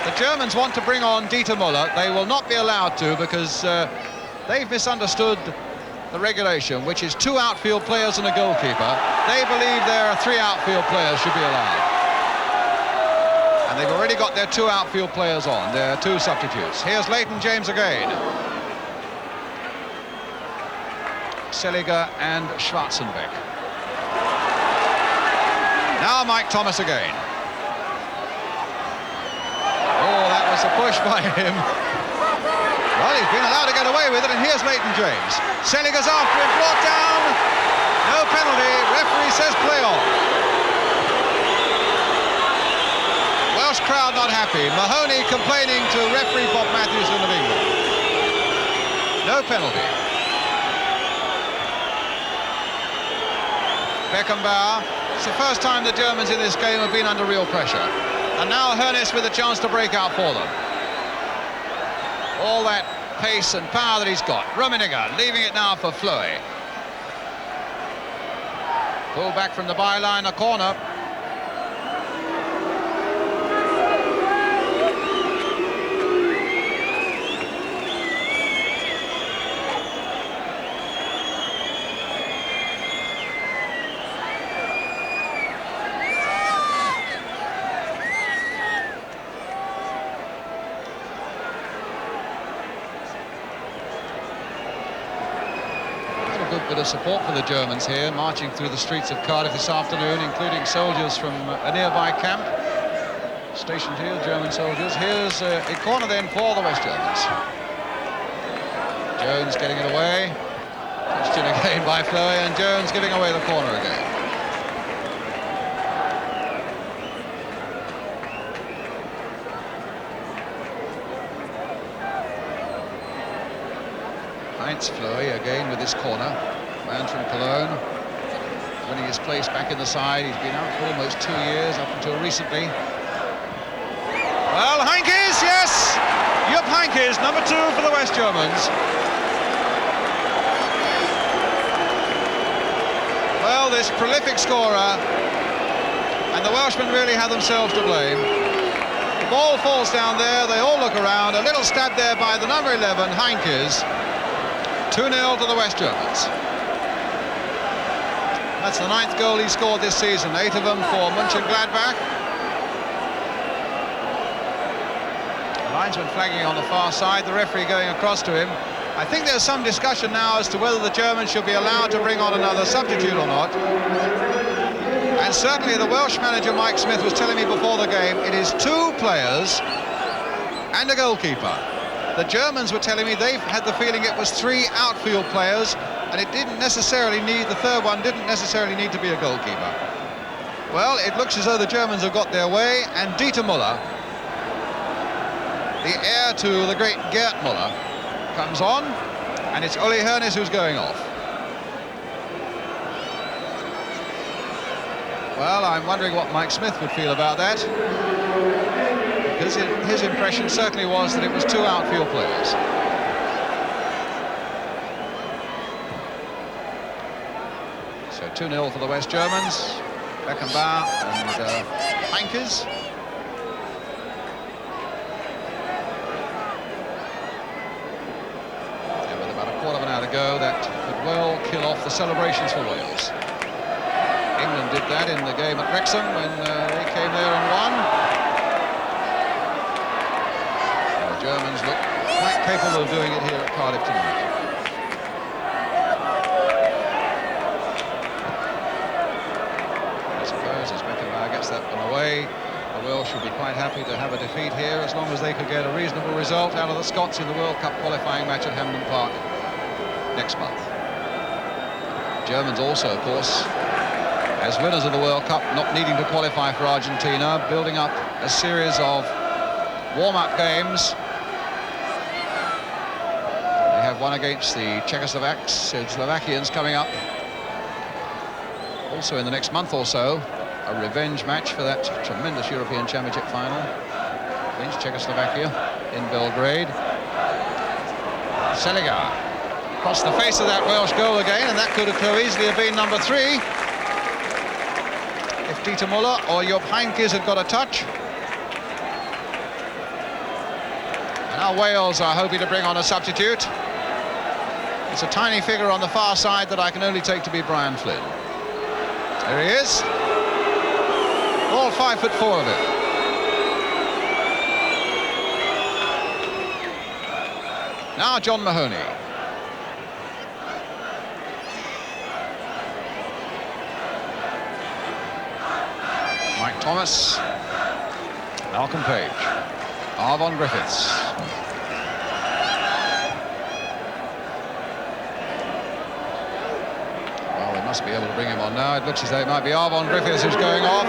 The Germans want to bring on Dieter Müller. They will not be allowed to, because they've misunderstood the regulation, which is 2 outfield players and a goalkeeper. They believe there are 3 outfield players should be allowed. And they've already got their 2 outfield players on, their 2 substitutes. Here's Leighton James again. Seliger and Schwarzenbeck. Now Mike Thomas again. Oh, that was a push by him. Well, he's been allowed to get away with it, and here's Leighton James. Seliger's after him, brought down. No penalty. Referee says play on. Welsh crowd not happy. Mahoney complaining to referee Bob Matthewson of England. No penalty. Beckenbauer. It's the first time the Germans in this game have been under real pressure. And now Hoeneß with a chance to break out for them. All that pace and power that he's got. Rummenigge leaving it now for Fleury. Pull back from the byline, a corner. Bit of support for the Germans here, marching through the streets of Cardiff this afternoon, including soldiers from a nearby camp stationed here, German soldiers. Here's a corner then for the West Germans. Jones getting it away, touched in again by Fleury, and Jones giving away the corner again. Heinz Fleury again with this corner. Man from Cologne, winning his place back in the side. He's been out for almost 2 years, up until recently. Well, Heynckes, yes! Jupp Heynckes, number 2 for the West Germans. Well, this prolific scorer, and the Welshmen really have themselves to blame. The ball falls down there, they all look around, a little stab there by the number 11, Heynckes. 2-0 to the West Germans. That's the 9th goal he scored this season, 8 of them for Mönchengladbach. The linesman flagging on the far side, the referee going across to him. I think there's some discussion now as to whether the Germans should be allowed to bring on another substitute or not. And certainly the Welsh manager, Mike Smith, was telling me before the game, it is 2 players and a goalkeeper. The Germans were telling me they've had the feeling it was 3 outfield players and it didn't necessarily need, the third one didn't necessarily need to be a goalkeeper. Well, it looks as though the Germans have got their way, and Dieter Müller, the heir to the great Gerd Müller, comes on, and it's Uli Hoeneß who's going off. Well, I'm wondering what Mike Smith would feel about that, because his impression certainly was that it was two outfield players. So 2-0 for the West Germans. Beckenbauer and Heinkes. And with about a quarter of an hour to go, that could well kill off the celebrations for Wales. England did that in the game at Wrexham when they came there and won. And the Germans look quite capable of doing it here at Cardiff tonight. I suppose as Beckenbauer gets that one away, the Welsh should be quite happy to have a defeat here, as long as they could get a reasonable result out of the Scots in the World Cup qualifying match at Hampden Park next month. Germans also, of course, as winners of the World Cup, not needing to qualify for Argentina, building up a series of warm-up games. They have one against the Slovakians coming up. Also in the next month or so, a revenge match for that tremendous European Championship final against Czechoslovakia in Belgrade. Seliger across the face of that Welsh goal again, and that could have so easily have been number 3. If Dieter Müller or Jupp Heynckes had got a touch. And now Wales are hoping to bring on a substitute. It's a tiny figure on the far side that I can only take to be Brian Flynn. There he is. All 5'4" of it. Now John Mahoney. Mike Thomas, Malcolm Page, Arvon Griffiths. Well, they must be able to bring him on now. It looks as though it might be Arvon Griffiths who's going off.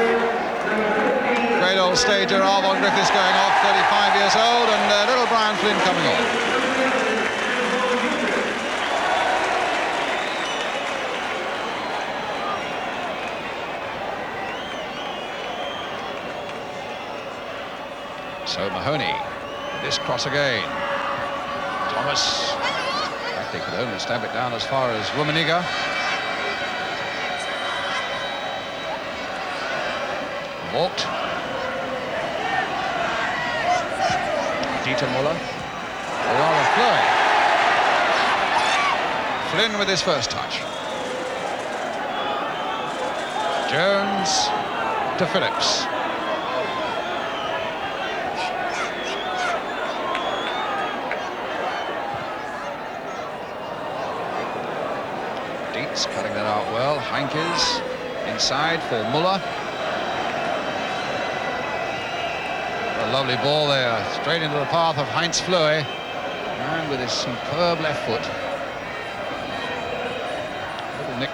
Great old stager, Arvon Griffiths going off, 35 years old, and little Brian Flynn coming on. So Mahoney, this cross again. Thomas, in fact, they could only stab it down as far as Rummenigge. Walked. Dieter Müller. Aurora Fleury. Flynn with his first touch. Jones to Phillips. Cutting that out well. Heinkes inside for Müller. A lovely ball there, straight into the path of Heinz Fleury, and with his superb left foot. Little nick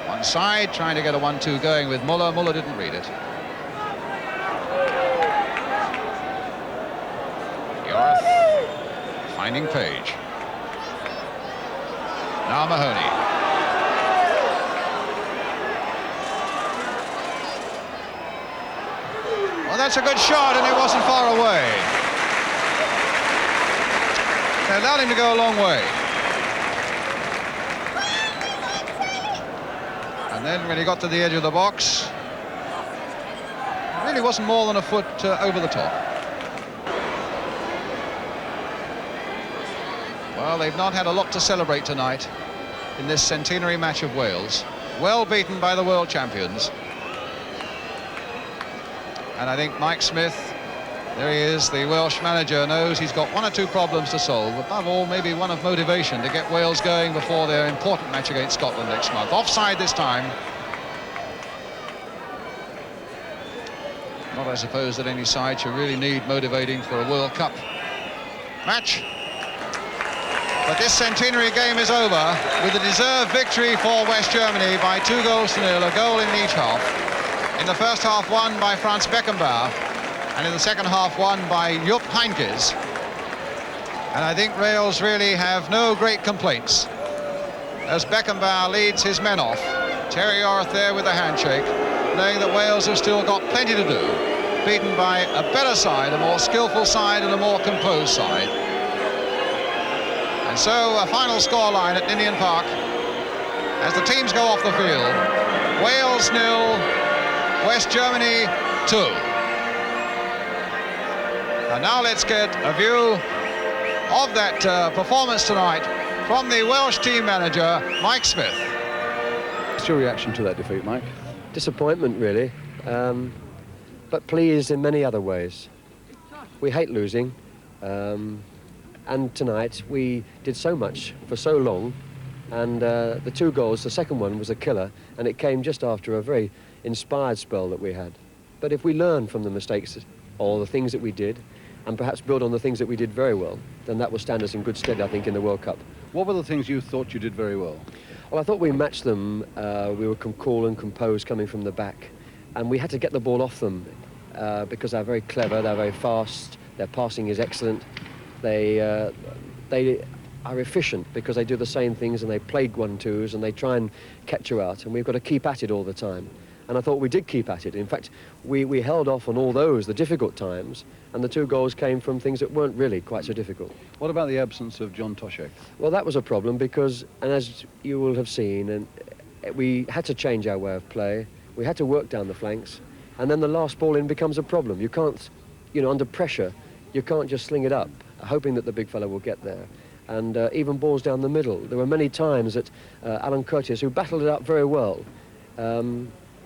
one side, trying to get a 1-2 going with Müller. Müller didn't read it. Yarth finding Page. Now Mahoney. Well, that's a good shot, and it wasn't far away. They allowed him to go a long way. And then when he got to the edge of the box, it really wasn't more than a foot over the top. Well, they've not had a lot to celebrate tonight in this centenary match of Wales. Well beaten by the world champions. And I think Mike Smith, there he is, the Welsh manager, knows he's got 1 or 2 problems to solve. Above all, maybe one of motivation to get Wales going before their important match against Scotland next month. Offside this time. Not, I suppose, that any side should really need motivating for a World Cup match. But this centenary game is over with a deserved victory for West Germany by 2-0, a goal in each half. In the first half won by Franz Beckenbauer, and in the second half won by Jupp Heynckes. And I think Wales really have no great complaints as Beckenbauer leads his men off. Terry Orth there with a handshake, knowing that Wales have still got plenty to do, beaten by a better side, a more skillful side and a more composed side. And so a final scoreline at Ninian Park as the teams go off the field. Wales 0, West Germany 2. And now let's get a view of that performance tonight from the Welsh team manager, Mike Smith. What's your reaction to that defeat, Mike? Disappointment, really, but pleased in many other ways. We hate losing, and tonight we did so much for so long, and the 2 goals, the second one was a killer, and it came just after a very inspired spell that we had. But if we learn from the mistakes or the things that we did, and perhaps build on the things that we did very well, then that will stand us in good stead, I think, in the World Cup. What were the things you thought you did very well? Well, I thought we matched them. We were cool and composed coming from the back, and we had to get the ball off them because they're very clever, they're very fast, their passing is excellent. They are efficient because they do the same things and they play 1-2s and they try and catch you out, and we've got to keep at it all the time. And I thought we did keep at it. In fact, we held off on all those, the difficult times, and the 2 goals came from things that weren't really quite so difficult. What about the absence of John Toshek? Well, that was a problem because, and as you will have seen, and we had to change our way of play. We had to work down the flanks, and then the last ball in becomes a problem. You can't, under pressure, you can't just sling it up, hoping that the big fella will get there. And even balls down the middle. There were many times that Alan Curtis, who battled it up very well,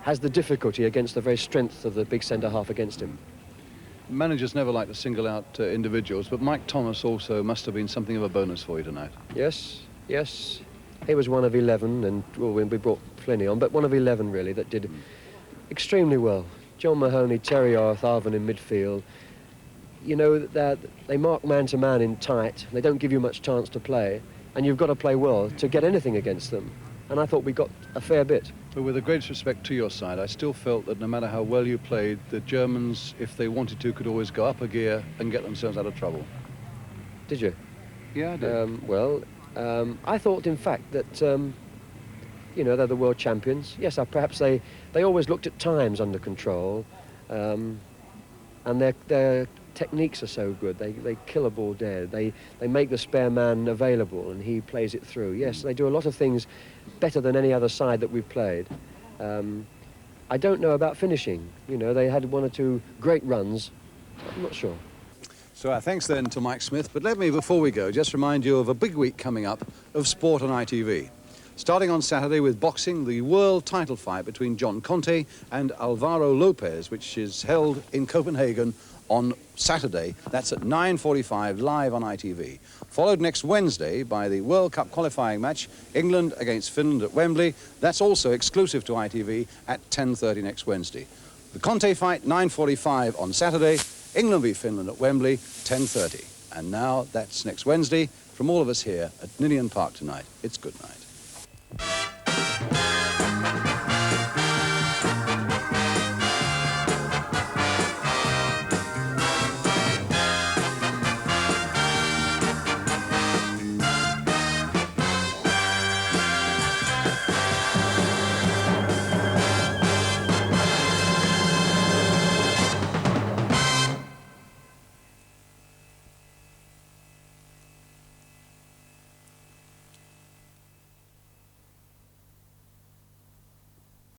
has the difficulty against the very strength of the big centre-half against him. Managers never like to single out individuals, but Mike Thomas also must have been something of a bonus for you tonight. Yes. He was one of 11, and well, we brought Flinny on, but one of 11 really that did extremely well. John Mahoney, Terry Orth, Arvin in midfield. They mark man-to-man in tight. They don't give you much chance to play, and you've got to play well to get anything against them. And I thought we got a fair bit. But with the greatest respect to your side, I still felt that no matter how well you played, the Germans, if they wanted to, could always go up a gear and get themselves out of trouble. Did you? Yeah, I did. I thought, in fact, that, they're the world champions. Yes, perhaps they always looked at times under control, and their techniques are so good. They kill a ball dead. They make the spare man available, and he plays it through. Yes, they do a lot of things better than any other side that we've played. I don't know about finishing. They had 1 or 2 great runs. I'm not sure. So our thanks then to Mike Smith, but let me, before we go, just remind you of a big week coming up of sport on ITV. Starting on Saturday with boxing, the world title fight between John Conte and Alvaro Lopez, which is held in Copenhagen on Saturday. That's at 9:45 live on ITV. Followed next Wednesday by the World Cup qualifying match, England against Finland at Wembley. That's also exclusive to ITV at 10:30 next Wednesday. The Conte fight, 9:45 on Saturday. England v Finland at Wembley, 10:30. And now that's next Wednesday. From all of us here at Ninian Park tonight, it's good night.